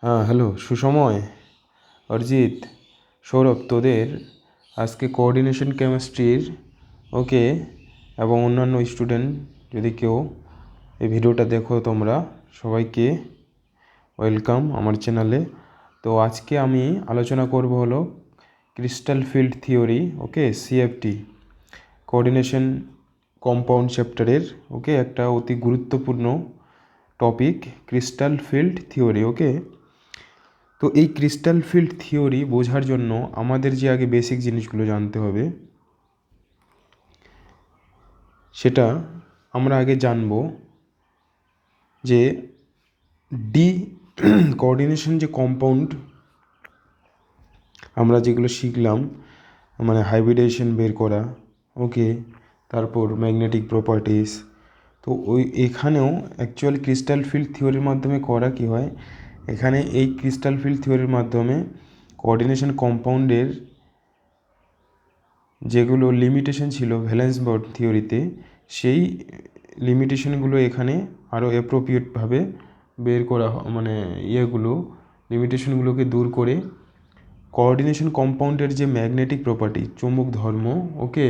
হ্যাঁ, হ্যালো, সুসময়, অরিজিৎ, সৌরভ, তোদের আজকে কোঅর্ডিনেশন কেমিস্ট্রির ওকে এবং অন্যান্য স্টুডেন্ট যদি কেউ এই ভিডিওটা দেখো তোমরা সবাইকে ওয়েলকাম আমার চ্যানেলে। তো আজকে আমি আলোচনা করব হলো ক্রিস্টাল ফিল্ড থিওরি, ওকে, সিএফটি, কোঅর্ডিনেশন কম্পাউন্ড চ্যাপ্টারের ওকে একটা অতি গুরুত্বপূর্ণ টপিক ক্রিস্টাল ফিল্ড থিওরি। ওকে, তো এই ক্রিস্টাল ফিল্ড থিওরি বোঝার জন্য আমাদের যে আগে বেসিক জিনিসগুলো জানতে হবে সেটা আমরা আগে জানব যে ডি কোঅর্ডিনেশন যে কম্পাউন্ড আমরা যেগুলো শিখলাম, মানে হাইব্রিডেশন বের করা, ওকে, তারপর ম্যাগনেটিক প্রপার্টিস। তো এখানেও অ্যাকচুয়ালি ক্রিস্টাল ফিল্ড থিওরির মাধ্যমে করা কি হয়, এখানে এই ক্রিস্টাল ফিল্ড থিওরির মাধ্যমে কোঅর্ডিনেশন কম্পাউন্ডের যেগুলো লিমিটেশন ছিল ভ্যালেন্স বন্ড থিওরিতে, সেই লিমিটেশনগুলো এখানে আরও অ্যাপ্রোপ্রিয়েটভাবে বের করা মানে লিমিটেশনগুলোকে দূর করে কোঅর্ডিনেশন কম্পাউন্ডের যে ম্যাগনেটিক প্রপার্টি, চুম্বক ধর্ম, ওকে,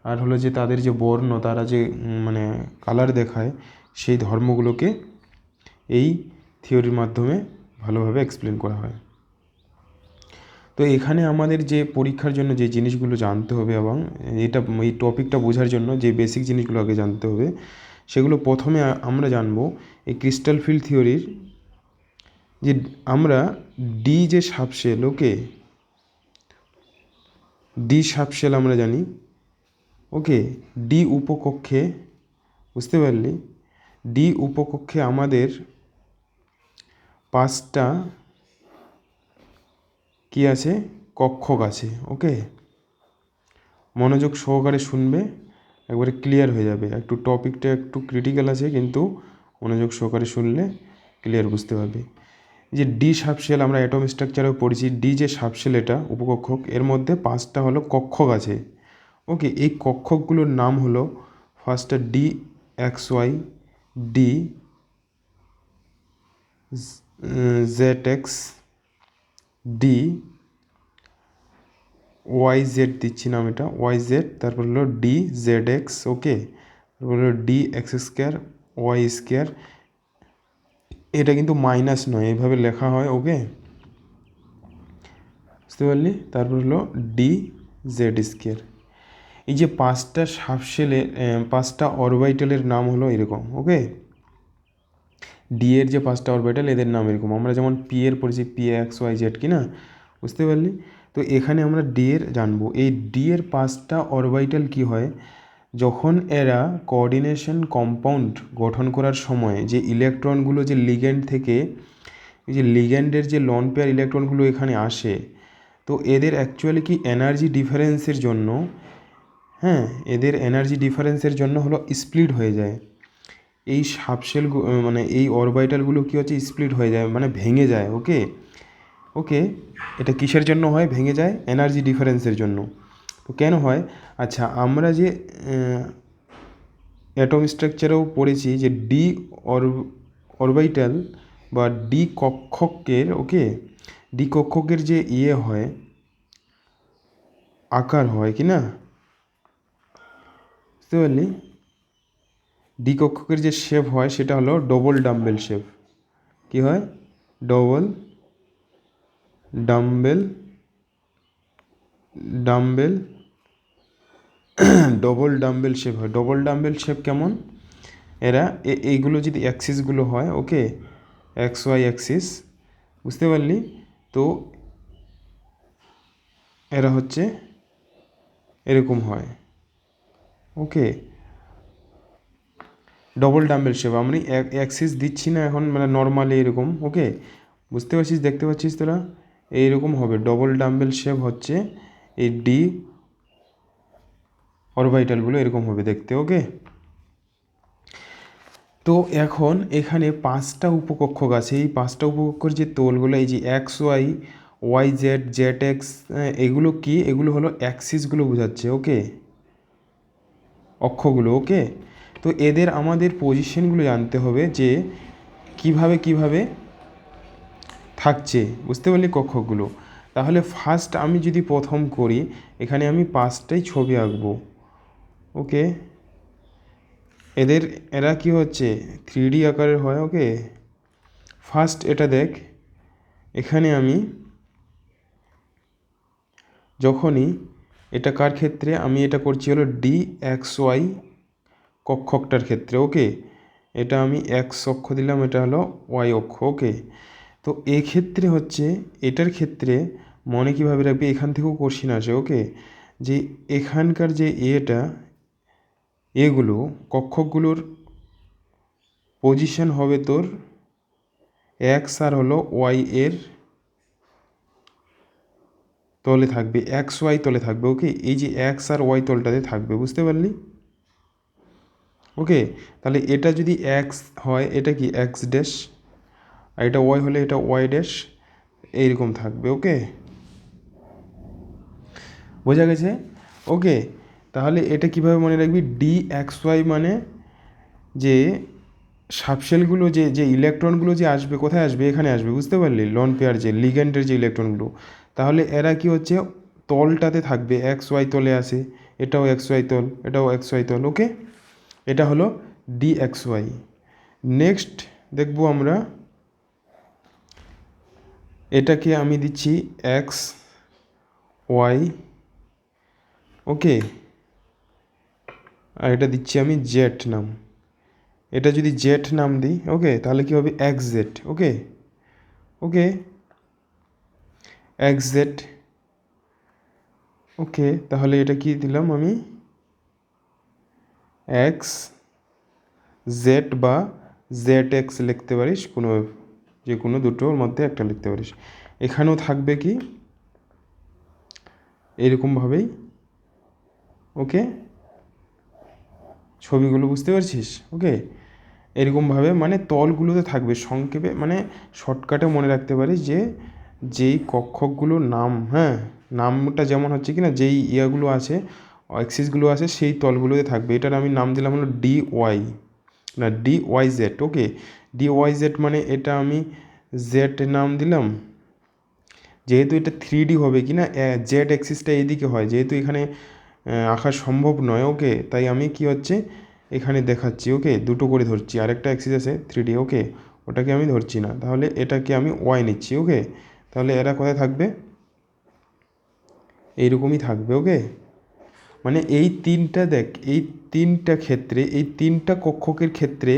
আর হলো যে তাদের যে বর্ণ, তারা যে মানে কালার দেখায়, সেই ধর্মগুলোকে এই থিওরির মাধ্যমে ভালোভাবে এক্সপ্লেন করা হয়। তো এখানে আমাদের যে পরীক্ষার জন্য যে জিনিসগুলো জানতে হবে এবং এই টপিকটা বোঝার জন্য যে বেসিক জিনিসগুলো আগে জানতে হবে, সেগুলো প্রথমে আমরা জানবো এই ক্রিস্টাল ফিল্ড থিওরির যে আমরা ডি যে সাবশেল, ওকে, ডি সাবশেল আমরা জানি, ওকে, ডি উপকক্ষে, বুঝতে পারলি, ডি উপকক্ষে আমাদের 5টা কি আছে, কক্ষক আছে। ওকে, মনোযোগ সহকারে শুনবে, একবারে ক্লিয়ার হয়ে যাবে। একটু টপিকটা একটু ক্রিটিক্যাল আছে, কিন্তু মনোযোগ সহকারে শুনলে ক্লিয়ার বুঝতে পারবে। যে ডি সাবশেল আমরা অ্যাটম স্ট্রাকচারেও পড়েছি, ডি যে সাবশেল এটা উপকক্ষক, এর মধ্যে 5টা হলো কক্ষক আছে। ওকে, এই কক্ষকগুলোর নাম হলো ফার্স্টটা D X Y, D Z X, D Y Z, দিচ্ছি নাম এটা ওয়াই জেড, তারপর হলো ডি জেড এক্স, ওকে, তারপর হলো D x square Y square. এটা কিন্তু মাইনাস নয়, এইভাবে লেখা হয়। ওকে, বুঝতে পারলি? তারপর হলো ডি জেড স্কোয়ার। এই যে 5টা সাবশেলে 5টা অরবিটালের নাম হলো এরকম। ওকে, ডি এর যে 5টা অরবিটাল, এদের নাম এরকম। আমরা যেমন পি এর পড়েছি, পি এক্স ওয়াই জেড, কি না, বুঝতে পারলি? তো এখানে আমরা ডি এর জানবো। এই ডি এর 5টা অরবিটাল কি হয়, যখন এরা কোঅর্ডিনেশন কম্পাউন্ড গঠন করার সময় যে ইলেকট্রনগুলো যে লিগ্যান্ড থেকে, এই যে লিগ্যান্ডের যে লন পেয়ার ইলেকট্রনগুলো এখানে আসে, তো এদের অ্যাকচুয়ালি কি এনার্জি ডিফারেন্সের জন্য, হ্যাঁ, এদের এনার্জি ডিফারেন্সের জন্য হলো স্প্লিট হয়ে যায়। এই সাবশেল মানে এই অরবিটালগুলো কী হচ্ছে, স্প্লিট হয়ে যায়, মানে ভেঙে যায়। ওকে, ওকে, এটা কিসের জন্য হয়, ভেঙে যায় এনার্জি ডিফারেন্সের জন্য। তো কেন হয়, আচ্ছা, আমরা যে অ্যাটম স্ট্রাকচারেও পড়েছি যে ডি অরবিটাল বা ডি কক্ষকের, ওকে, ডি কক্ষকের যে হয়, আকার হয়, কি না, বুঝতে পারলি? ডি কক্ষকের যে শেপ হয় সেটা হলো ডবল ডাম্বেল শেপ। কি হয়, double dumbbell dumbbell double dumbbell shape হয়। ডবল ডাম্বেল শেপ কেমন, এরা এইগুলো যদি অ্যাক্সিসগুলো হয়, ওকে, এক্স ওয়াই অ্যাক্সিস, বুঝতে পারলি? তো এরা হচ্ছে এরকম হয়। ওকে, ডবল ডাম্বেল শেপ আমি অ্যাক্সিস দিচ্ছি না এখন, মানে নর্মালি এরকম। ওকে, বুঝতে পারছিস, দেখতে পাচ্ছিস তোরা, এইরকম হবে। ডবল ডাম্বেল শেপ হচ্ছে এই ডি অরবিটালগুলো এরকম হবে দেখতে। ওকে, তো এখন এখানে 5টা উপকক্ষক আছে। এই 5টা উপকক্ষর যে তোলগুলো, এই যে x y, y z, z x, এগুলো কি, এগুলো হলো অ্যাক্সিসগুলো বোঝাচ্ছে। ওকে, অক্ষগুলো। ওকে, তো এদের আমাদের পজিশনগুলো জানতে হবে যে কিভাবে থাকছে, বুঝতে পারলি কক্ষকগুলো। তাহলে ফার্স্ট আমি যদি প্রথম করি, এখানে আমি 5টাই ছবি আঁকবো। ওকে, এরা কি হচ্ছে 3D আকারের হয়। ওকে, ফার্স্ট এটা দেখ, এখানে আমি যখনই এটা কার ক্ষেত্রে আমি এটা করছি হলো DXY কক্ষকটার ক্ষেত্রে। ওকে, এটা আমি এক্স অক্ষ দিলাম, এটা হলো ওয়াই অক্ষ। ওকে, তো এক্ষেত্রে হচ্ছে এটার ক্ষেত্রে মনে কীভাবে রাখবি, এখান থেকেও কোশ্চিন আসে। ওকে, যে এখানকার যে এগুলো কক্ষকগুলোর পজিশন হবে তোর এক্স আর হলো ওয়াই এর তলে থাকবে, এক্স ওয়াই তলে থাকবে। ওকে, এই যে এক্স আর ওয়াই তলটাতে থাকবে, বুঝতে পারলি। ওকে, তাহলে এটা যদি এক্স হয় এটা কি এক্স ড্যাশ, আর এটা ওয়াই হলে এটা ওয়াই ড্যাশ, এইরকম থাকবে। ওকে, বোঝা গেছে। ওকে, তাহলে এটা কিভাবে মনে রাখবি, DXY মানে যে সাবশেলগুলো যে যে ইলেকট্রনগুলো যে আসবে কোথায় আসবে, এখানে আসবে, বুঝতে পারলি, লোন পেয়ার যে লিগ্যান্ডের যে ইলেকট্রনগুলো। তাহলে এরা কি হচ্ছে তলটাতে থাকবে, এক্স ওয়াই তলে আসে, এটাও এক্স ওয়াই তল, এটাও এক্স ওয়াই তল। ওকে, এটা হলো DXY। নেক্সট দেখব আমরা, এটাকে আমি দিচ্ছি এক্স ওয়াই। ওকে, আর এটা দিচ্ছি আমি জেড নাম। এটা যদি জেড নাম দিই, ওকে, তাহলে কি হবে এক্স জেড। ওকে, ওকে, এক্স জেড। ওকে, তাহলে এটা কি দিলাম আমি, এক্স জেড বা জেড এক্স লিখতে পারিস, কোনো যে কোনো দুটোর মধ্যে একটা লিখতে পারিস। এখানেও থাকবে কি এরকমভাবেই। ওকে, ছবিগুলো বুঝতে পারছিস। ওকে, এরকমভাবে মানে তলগুলোতে থাকবে, সংক্ষেপে মানে শর্টকাটে মনে রাখতে পারিস যে যেই কক্ষকগুলোর নাম, হ্যাঁ, নামটা যেমন হচ্ছে কি না, যেই ইয়াগুলো আছে অ্যাক্সিসগুলো আছে সেই তলগুলোতে থাকবে। এটার আমি নাম দিলাম হলো DY, না DYZ। ওকে, DYZ মানে এটা আমি জেড নাম দিলাম, যেহেতু এটা 3D হবে কি না, জেড অ্যাক্সিসটা এইদিকে হয়, যেহেতু এখানে আঁকা সম্ভব নয়। ওকে, তাই আমি কি হচ্ছে এখানে দেখাচ্ছি। ওকে, দুটো করে ধরছি, আরেকটা অ্যাক্সিস আছে 3D। ওকে, ওটাকে আমি ধরছি না, তাহলে এটাকে আমি ওয়াই নিচ্ছি। ওকে, তাহলে এরা কোথায় থাকবে, এইরকমই থাকবে। ওকে, মানে এই তিনটা দেখ, এই তিনটা ক্ষেত্রে, এই তিনটা কক্ষকের ক্ষেত্রে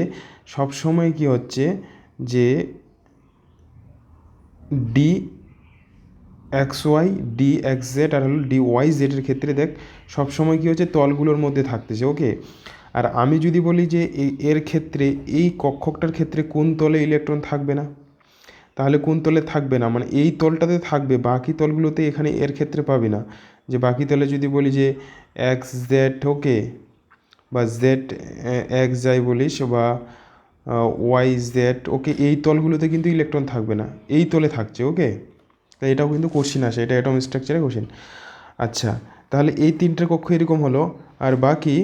সবসময় কি হচ্ছে যে ডি এক্স ওয়াই, DXZ আর হলো DYZ এর ক্ষেত্রে দেখ সবসময় কী হচ্ছে তলগুলোর মধ্যে থাকতেছে। ওকে, আর আমি যদি বলি যে এর ক্ষেত্রে এই কক্ষকটার ক্ষেত্রে কোন তলে ইলেকট্রন থাকবে না, তাহলে কোন তলে থাকবে না মানে এই তলটাতে থাকবে, বাকি তলগুলোতে এখানে এর ক্ষেত্রে পাবি না। যে বাকি তলে যদি বলি যে XZ, ওকে, বা জেড এক্স যাই বলিস, বা YZ, ওকে, এই তলগুলোতে কিন্তু ইলেকট্রন থাকবে না, এই তলে থাকছে। ওকে, তাই এটাও কিন্তু কোশ্চিন আসে, এটা অ্যাটম স্ট্রাকচারে কোশ্চিন। আচ্ছা, তাহলে এই তিনটে কক্ষ এরকম হলো। আর বাকি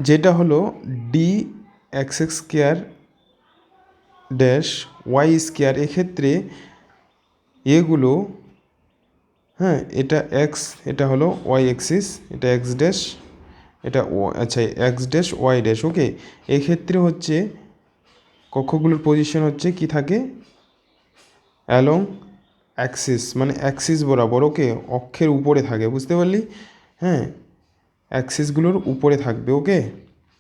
যেটা হলো DXX² ড্যাশ ওয়াই স্কোয়ার, এক্ষেত্রে এগুলো, হ্যাঁ, এটা এক্স, এটা হলো ওয়াই অ্যাক্সিস, এটা এক্স ড্যাশ, এটা আচ্ছা এক্স ড্যাশ ওয়াই ড্যাশ। ওকে, এক্ষেত্রে হচ্ছে কক্ষগুলোর পজিশন হচ্ছে কি থাকে, অ্যালং অ্যাক্সিস, মানে অ্যাক্সিস বরাবর। ওকে, অক্ষের উপরে থাকে, বুঝতে পারলি, হ্যাঁ, অ্যাক্সিসগুলোর উপরে থাকবে। ওকে,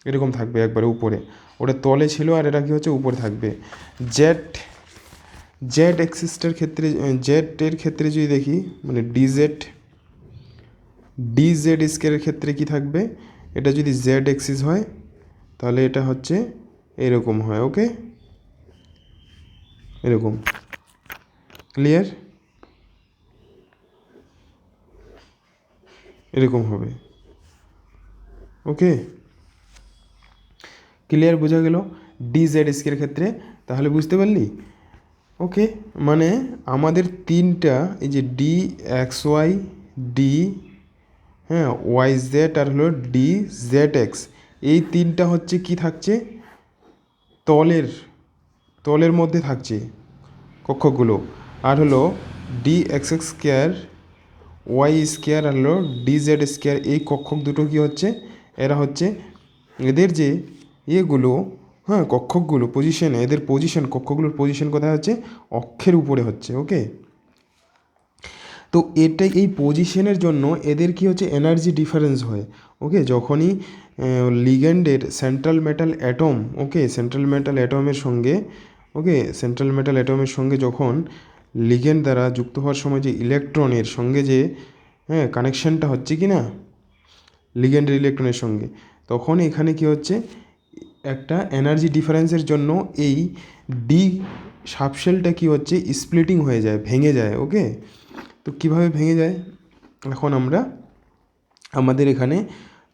এরকম থাকবে একবারে উপরে, ওটা তলে ছিল আর এটা কি হচ্ছে উপরে থাকবে। জেড জেড অ্যাক্সিসটার ক্ষেত্রে, জেডের ক্ষেত্রে যদি দেখি মানে ডিজেড স্কোয়ারের ক্ষেত্রে কি থাকবে, এটা যদি জেড অ্যাক্সিস হয় তাহলে এটা হচ্ছে এরকম হয়। ওকে, এরকম, ক্লিয়ার, এরকম হবে। ওকে, ক্লিয়ার, বোঝা গেল DZ স্কের ক্ষেত্রে, তাহলে বুঝতে পারলি। ওকে, মানে আমাদের তিনটা এই যে DXY, ডি, হ্যাঁ, YZ আর হলো DZX, এই তিনটা হচ্ছে কি থাকছে তলের তলের মধ্যে থাকছে কক্ষকগুলো। আর হলো D X X square Y square আর হলো ডি জেড স্কোয়ার, এই কক্ষক দুটো কী হচ্ছে, এরা হচ্ছে এদের যে ইয়েগুলো, হ্যাঁ কক্ষকগুলো পজিশন, এদের পজিশন কক্ষগুলোর পজিশন কোথায় হচ্ছে, অক্ষের উপরে হচ্ছে। ওকে, তো এটাই এই পজিশনের জন্য এদের কি হচ্ছে, এনার্জি ডিফারেন্স হয়। ওকে, যখনই লিগ্যান্ডের সেন্ট্রাল মেটাল অ্যাটম, ওকে সেন্ট্রাল মেটাল অ্যাটমের সঙ্গে, ওকে সেন্ট্রাল মেটাল অ্যাটমের সঙ্গে যখন লিগ্যান্ড দ্বারা যুক্ত হওয়ার সময় যে ইলেকট্রনের সঙ্গে যে কানেকশানটা হচ্ছে কি না লিগ্যান্ডের ইলেকট্রনের সঙ্গে, তখন এখানে কি হচ্ছে, একটা এনার্জি ডিফারেন্সের জন্য এই ডি সাবশেলটা কি হচ্ছে, স্প্লিটিং হয়ে যায়, ভেঙে যায়। ওকে, তো কীভাবে ভেঙে যায়, এখন আমরা আমাদের এখানে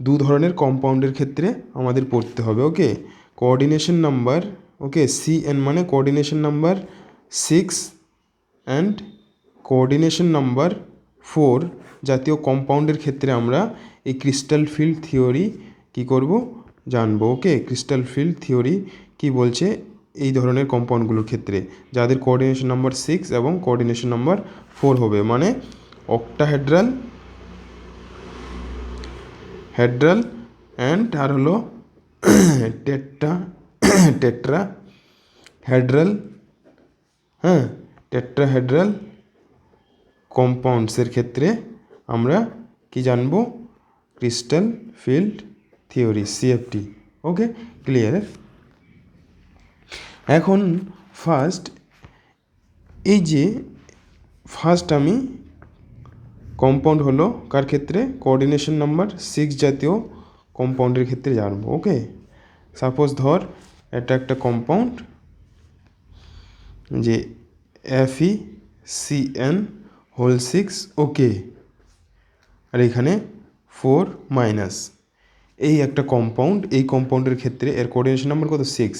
দু ধরনের কম্পাউন্ডের ক্ষেত্রে আমাদের পড়তে হবে। ওকে, কোঅর্ডিনেশন নাম্বার, ওকে CN মানে coordination number 6 and coordination number 4 জাতীয় কম্পাউন্ডের ক্ষেত্রে আমরা এই ক্রিস্টাল ফিল্ড থিওরি কী করব, জানবো। ওকে, ক্রিস্টাল ফিল্ড থিওরি কি বলছে এই ধরনের কম্পাউন্ডগুলোর ক্ষেত্রে, যাদের কোঅর্ডিনেশন নাম্বার 6 এবং কোঅর্ডিনেশন নাম্বার 4 হবে, মানে অক্টাহেড্রাল, হেড্রাল অ্যান্ড আর হলো টেট্রা হেড্রাল, হ্যাঁ টেট্রাহেড্রাল কম্পাউন্ডসের ক্ষেত্রে আমরা কি জানবো, ক্রিস্টাল ফিল্ড থিওরি CFT। ওকে, ক্লিয়ার। এখন ফার্স্ট আমি কম্পাউন্ড হলো কার ক্ষেত্রে, কোঅর্ডিনেশন নাম্বার 6 জাতীয় কম্পাউন্ডের ক্ষেত্রে জানবো। ওকে, সাপোজ ধর এটা একটা কম্পাউন্ড যে FeCN হোল 6, ওকে, আর এখানে 4 মাইনাস, এই একটা কম্পাউন্ড, এই কম্পাউন্ডের ক্ষেত্রে এর কোঅর্ডিনেশন নাম্বার কত, 6।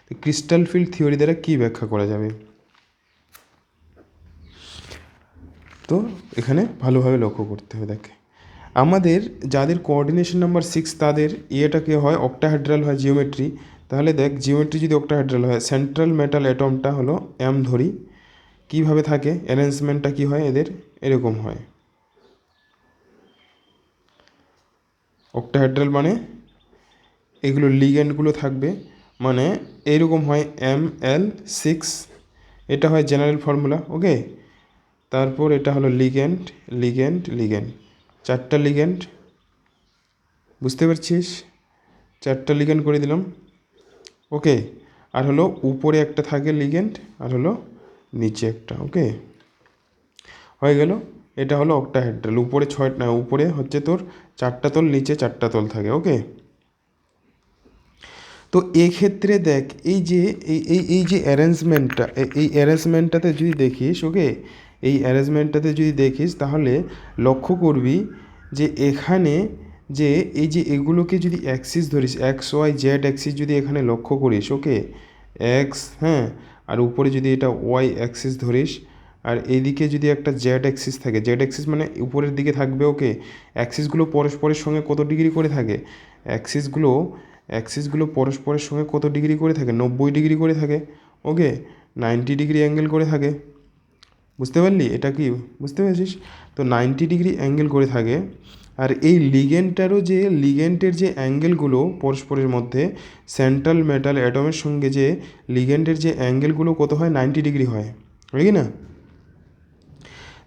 তো ক্রিস্টাল ফিল্ড থিওরি দ্বারা কী ব্যাখ্যা করা যাবে, তো এখানে ভালোভাবে লক্ষ্য করতে হবে। দেখে আমাদের যাদের কোঅর্ডিনেশন নাম্বার 6 তাদের ইয়েটাকে হয় অক্টাহেড্রাল হয় জিওমেট্রি, তাহলে দেখ জিওমেট্রি যদি অক্টাহেড্রাল হয়, সেন্ট্রাল মেটাল অ্যাটমটা হলো M ধরি, কীভাবে থাকে অ্যারেঞ্জমেন্টটা কী হয় এদের, এরকম হয়। অক্টাহেড্রাল এগুলো লিগ্যান্ডগুলো থাকবে, মানে এইরকম হয় ML6, এটা হয় জেনারেল ফর্মুলা। ওকে, তারপর এটা হলো লিগ্যান্ড, চারটা লিগ্যান্ড, বুঝতে পারছিস, চারটা লিগ্যান্ড করে দিলাম। ওকে, আর হলো উপরে একটা থাকে লিগ্যান্ড, আর হলো নিচে একটা। ওকে, হয়ে গেল, এটা হলো অক্টাহেড্রাল, উপরে হচ্ছে তোর 4টা তল, নিচে 4টা তল থাকে। ওকে, তো এক্ষেত্রে দেখ এই যে অ্যারেঞ্জমেন্টটা, এই অ্যারেঞ্জমেন্টটাতে যদি দেখিস, ওকে এই অ্যারেঞ্জমেন্টটাতে যদি দেখিস তাহলে লক্ষ্য করবি যে এখানে যে এই যে এগুলোকে যদি অ্যাক্সিস ধরিস, XY Z অ্যাক্সিস যদি এখানে লক্ষ্য করিস, ওকে এক্স, হ্যাঁ, আর উপরে যদি এটা ওয়াই অ্যাক্সিস ধরিস, আর এইদিকে যদি একটা জেড অ্যাক্সিস থাকে, জেড অ্যাক্সিস মানে উপরের দিকে থাকবে। ওকে, অ্যাক্সিসগুলো পরস্পরের সঙ্গে কত ডিগ্রি করে থাকে, অ্যাক্সিসগুলো পরস্পরের সঙ্গে কত ডিগ্রি করে থাকে, 90 ডিগ্রি করে থাকে। ওকে, 90 ডিগ্রি অ্যাঙ্গেল করে থাকে, বুঝতে পারলি এটা কি, বুঝতে পেরেছিস, তো 90 ডিগ্রি অ্যাঙ্গেল করে থাকে। আর এই লিগ্যান্ডের যে অ্যাঙ্গেলগুলো পরস্পরের মধ্যে, সেন্ট্রাল মেটাল অ্যাটমের সঙ্গে যে লিগ্যান্ডের যে অ্যাঙ্গেলগুলো কত হয়, 90 ডিগ্রি হয় কি না।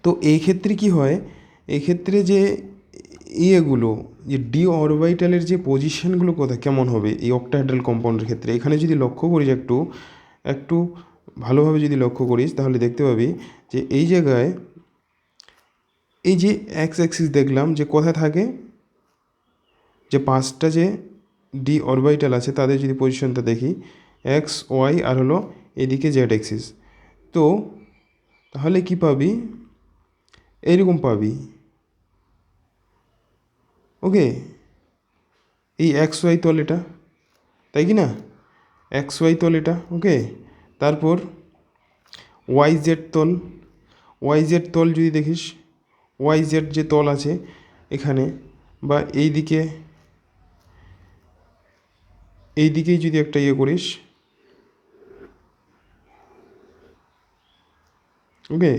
তো এই ক্ষেত্রে কি হয়, এই ক্ষেত্রে যে ইয়েগুলো, যে ডি অরবিটালের যে পজিশনগুলো কোথায় কেমন হবে এই অক্টাহেড্রাল কম্পাউন্ডের ক্ষেত্রে, এখানে যদি লক্ষ্য করিস একটু ভালোভাবে যদি লক্ষ্য করিস তাহলে দেখতে পাবি যে এই জায়গায় এই যে এক্স অ্যাক্সিস দেখলাম যে কোথায় থাকে, যে 5টা যে ডি অরবিটাল আছে তাদের যদি পজিশনটা দেখি, এক্স ওয়াই আর হলো এদিকে জেড অ্যাক্সিস, তো তাহলে কি পাবি, এইরকম পাবি। ওকে, এই এক্স ওয়াই তল এটা, তাই কি না, এক্স ওয়াই তল এটা। ওকে, তারপর ওয়াই জেড তল যদি দেখিস, ওয়াই জেড যে তল আছে এখানে, বা এইদিকেই যদি একটা ইয়ে করিস, ওকে,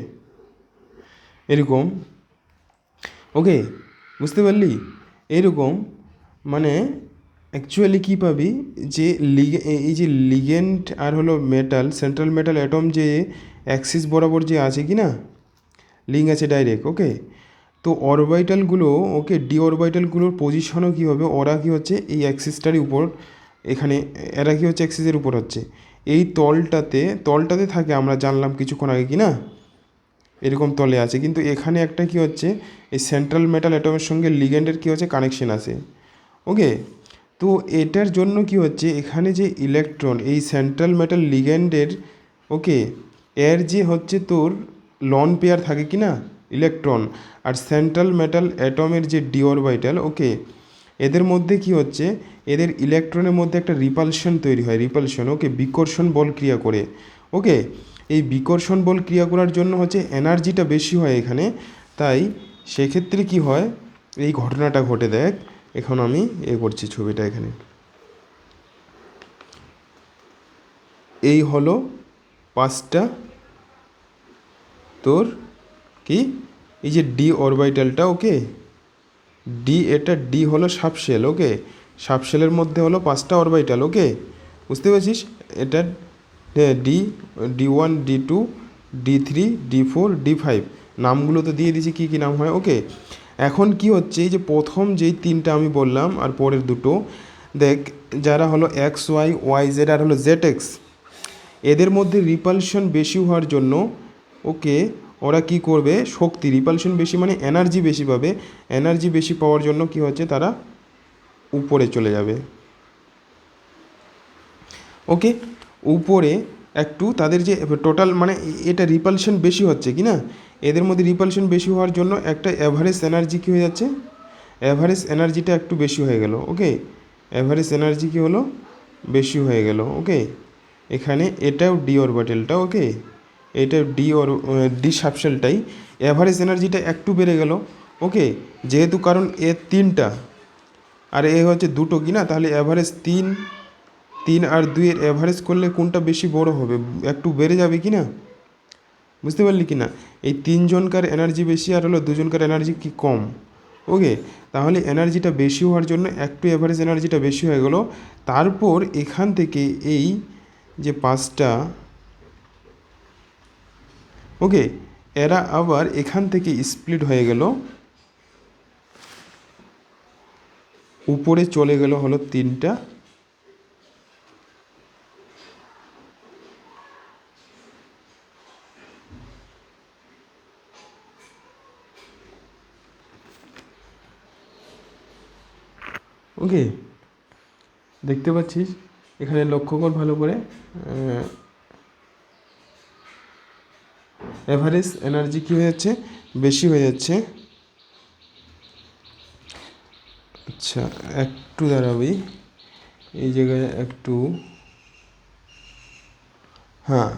এরকম। ওকে, বুঝতে পারলি? এরকম মানে অ্যাকচুয়ালি কী পাবি যে এই যে লিগেন্ড আর হলো মেটাল, সেন্ট্রাল মেটাল অ্যাটম যে অ্যাক্সিস বরাবর যে আছে কি না, লিঙ্ক আছে ডাইরেক্ট। ওকে, তো অরবাইটালগুলো, ওকে, ডি অরবাইটালগুলোর পজিশনও কী হবে, ওরা কী হচ্ছে এই অ্যাক্সিসটারই উপর, এখানে এরা কী হচ্ছে অ্যাক্সিসের উপর হচ্ছে, এই তলটাতে থাকে, আমরা জানলাম কিছুক্ষণ আগে কি না, এরকম তলে আছে। কিন্তু এখানে একটা কী হচ্ছে, এই সেন্ট্রাল মেটাল অ্যাটমের সঙ্গে লিগেন্ডের কী হচ্ছে কানেকশন আছে। ওকে, তো এটার জন্য কি হচ্ছে, এখানে যে ইলেকট্রন এই সেন্ট্রাল মেটাল লিগ্যান্ডের, ওকে, এর যে হচ্ছে তোর লন পেয়ার থাকে কি না ইলেকট্রন, আর সেন্ট্রাল মেটাল অ্যাটমের যে ডি অরবিটাল, ওকে, এদের মধ্যে কি হচ্ছে, এদের ইলেকট্রনের মধ্যে একটা রিপালশন তৈরি হয়, রিপালশন, ওকে, বিকর্ষণ বল ক্রিয়া করে। ওকে, এই বিকর্ষণ বল ক্রিয়া করার জন্য হচ্ছে এনার্জিটা বেশি হয় এখানে, তাই সেক্ষেত্রে কি হয়, এই ঘটনাটা ঘটে। দেখ এখন আমি করছি ছবিটা এখানে, এই হলো 5টা তোর কি, এই যে ডি অরবিটালটা, ওকে, এটা ডি হলো সাবশেল। ওকে, সাবশেলের মধ্যে হলো 5টা অরবিটাল। ওকে, বুঝতে পারছিস? এটা D, D1, D2, D3, D4, D5 নামগুলো তো দিয়ে দিয়েছি কী কী নাম হয়। ওকে, এখন কি হচ্ছে, এই যে প্রথম যেই 3টা আমি বললাম আর পরের দুটো, দেখ, যারা হলো XY, YZ আর হলো ZX, এদের মধ্যে রিপালশন বেশি হওয়ার জন্য, ওকে, ওরা কি করবে, শক্তি, রিপালশন বেশি মানে এনার্জি বেশি পাবে, এনার্জি বেশি পাওয়ার জন্য কি হচ্ছে, তারা উপরে চলে যাবে। ওকে, উপরে একটু তাদের যে টোটাল মানে এটা রিপালশন বেশি হচ্ছে কি না, এদের মধ্যে রিপালশন বেশি হওয়ার জন্য একটা অ্যাভারেজ এনার্জি কী হয়ে যাচ্ছে, অ্যাভারেজ এনার্জিটা একটু বেশি হয়ে গেল। ওকে, অ্যাভারেজ এনার্জি কী হলো, বেশি হয়ে গেল। ওকে, এখানে এটাও ডি অরবিটালটা, ওকে, এটা ডি সাবশেলটাই অ্যাভারেজ এনার্জিটা একটু বেড়ে গেল। ওকে, যেহেতু কারণ এ 3টা আর এ হচ্ছে 2টো কি না, তাহলে অ্যাভারেজ 3 আর 2-এর অ্যাভারেজ করলে কোনটা বেশি বড় হবে, একটু বেড়ে যাবে কি না, বুঝতে পারলি কি না? এই 3জনকার এনার্জি বেশি আর হলো 2জনকার এনার্জি কি কম। ওকে, তাহলে এনার্জিটা বেশি হওয়ার জন্য একটু অ্যাভারেজ এনার্জিটা বেশি হয়ে গেল। তারপর এখান থেকে এই যে 5টা, ওকে, এরা আবার এখান থেকে স্প্লিট হয়ে গেল, উপরে চলে গেল হলো 3টা, ওকে, দেখতে পাচ্ছিস? এখানে লক্ষ্য কর ভালো করে, এভারেজ এনার্জি কী হয়ে যাচ্ছে, বেশি হয়ে যাচ্ছে। আচ্ছা, একটু দাঁড়াবি, এই জায়গায় একটু, হ্যাঁ,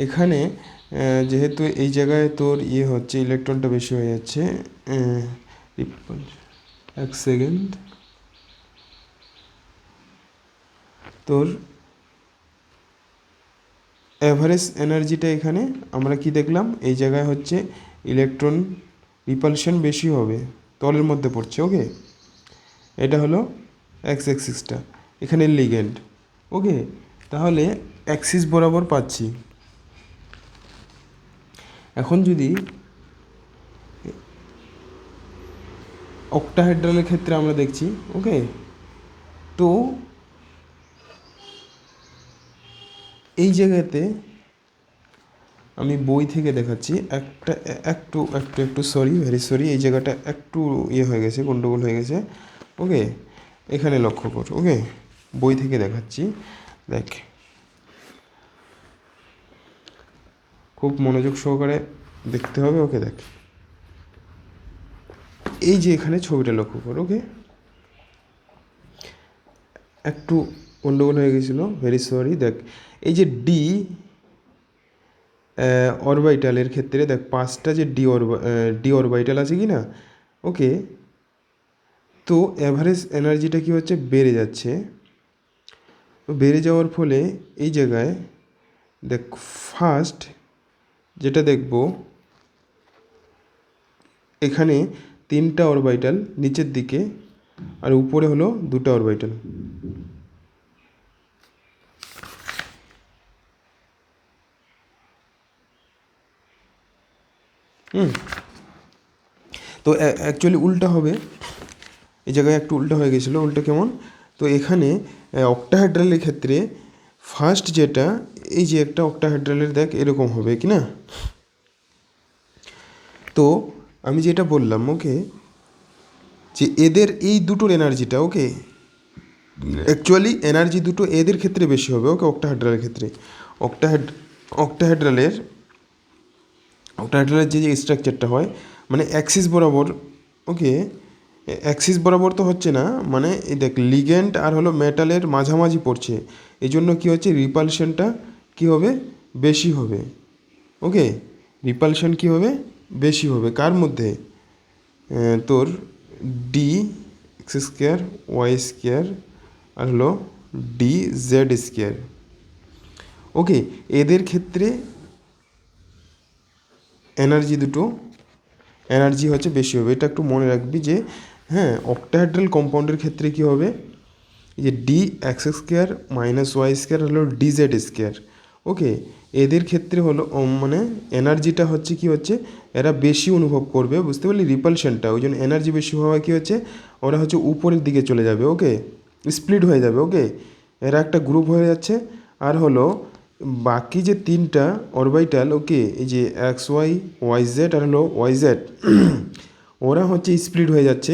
এখানে যেহেতু এই জায়গায় তোর হচ্ছে ইলেকট্রনটা বেশি হয়ে যাচ্ছে, 1 সেকেন্ড, তোর অ্যাভারেজ এনার্জিটা এখানে আমরা কি দেখলাম, এই জায়গায় হচ্ছে ইলেকট্রন রিপালশন বেশি হবে, তলের মধ্যে পড়ছে। ওকে, এটা হলো এক্স অ্যাক্সিসটা, এখানে লিগেন্ড। ওকে, তাহলে অ্যাক্সিস বরাবর পাচ্ছি। এখন যদি অক্টাহেড্রালের ক্ষেত্রে আমরা দেখছি, ওকে, তো এই জায়গাতে আমি বই থেকে দেখাচ্ছি, একটু সরি, ভেরি সরি, এই জায়গাটা একটু হয়ে গেছে, গন্ডগোল হয়ে গেছে। ওকে, এখানে লক্ষ্য কর। ওকে, বই থেকে দেখাচ্ছি, দেখ, খুব মনোযোগ সহকারে দেখতে হবে। ওকে, দেখ, এই যে এখানে ছবিটা লক্ষ্য কর। ওকে, একটু গন্ডগোল হয়ে গেছিলো, ভেরি সরি। দেখ, এই যে অরবিটালের ক্ষেত্রে দেখ 5টা যে ডি অরবিটাল আছে কি না, ওকে, তো অ্যাভারেজ এনার্জিটা কি হচ্ছে, বেড়ে যাচ্ছে। বেড়ে যাওয়ার ফলে এই জায়গায় দেখ, ফার্স্ট যেটা দেখব এখানে 3টা অরবিটাল নিচের দিকে আর উপরে হলো 2টা অরবিটাল। তো অ্যাকচুয়ালি উল্টা হবে, এই জায়গায় একটু উল্টা হয়ে গেছিলো। উল্টা কেমন? তো এখানে অক্টাহেড্রালের ক্ষেত্রে ফার্স্ট যেটা, এই যে একটা অক্টাহেড্রালের দেখ এরকম হবে কি না? তো আমি যেটা বললাম ওকে, যে এদের এই দুটোর এনার্জিটা ওকে, অ্যাকচুয়ালি এনার্জি দুটো এদের ক্ষেত্রে বেশি হবে ওকে, অক্টাহেড্রালের ক্ষেত্রে। অক্টাহেড্রালের যে স্ট্রাকচারটা হয় মানে অ্যাক্সিস বরাবর ওকে, অ্যাক্সিস বরাবর তো হচ্ছে না, মানে এই দেখ লিগ্যান্ড আর হলো মেটালের মাঝামাঝি পড়ছে, এই জন্য কী হচ্ছে রিপালশনটা কী হবে, বেশি হবে ওকে। রিপালশন কী হবে, বেশি হবে কার মধ্যে, তোর D x square Y square আর হলো ডি জেড স্কোয়ার ওকে। এদের ক্ষেত্রে এনার্জি হচ্ছে বেশি হবে, এটা একটু মনে রাখবি যে হ্যাঁ। অক্টাহেড্রাল কম্পাউন্ডের ক্ষেত্রে কী হবে, এই যে d x square minus y square হলো ডি জেড স্কোয়ার ওকে। এদের ক্ষেত্রে হলো মানে এনার্জিটা হচ্ছে কি হচ্ছে, এরা বেশি অনুভব করবে, বুঝতে পারলি, রিপালশনটা, ওই জন্য এনার্জি বেশি হওয়া কী হচ্ছে, ওরা হচ্ছে উপরের দিকে চলে যাবে ওকে, স্প্লিট হয়ে যাবে ওকে, এরা একটা গ্রুপ হয়ে যাচ্ছে। আর হলো বাকি যে 3টা অরবিটাল ওকে, এই যে এক্স ওয়াই ওয়াই জেড আর হলো ওয়াই জেড, ওরা হচ্ছে স্প্লিট হয়ে যাচ্ছে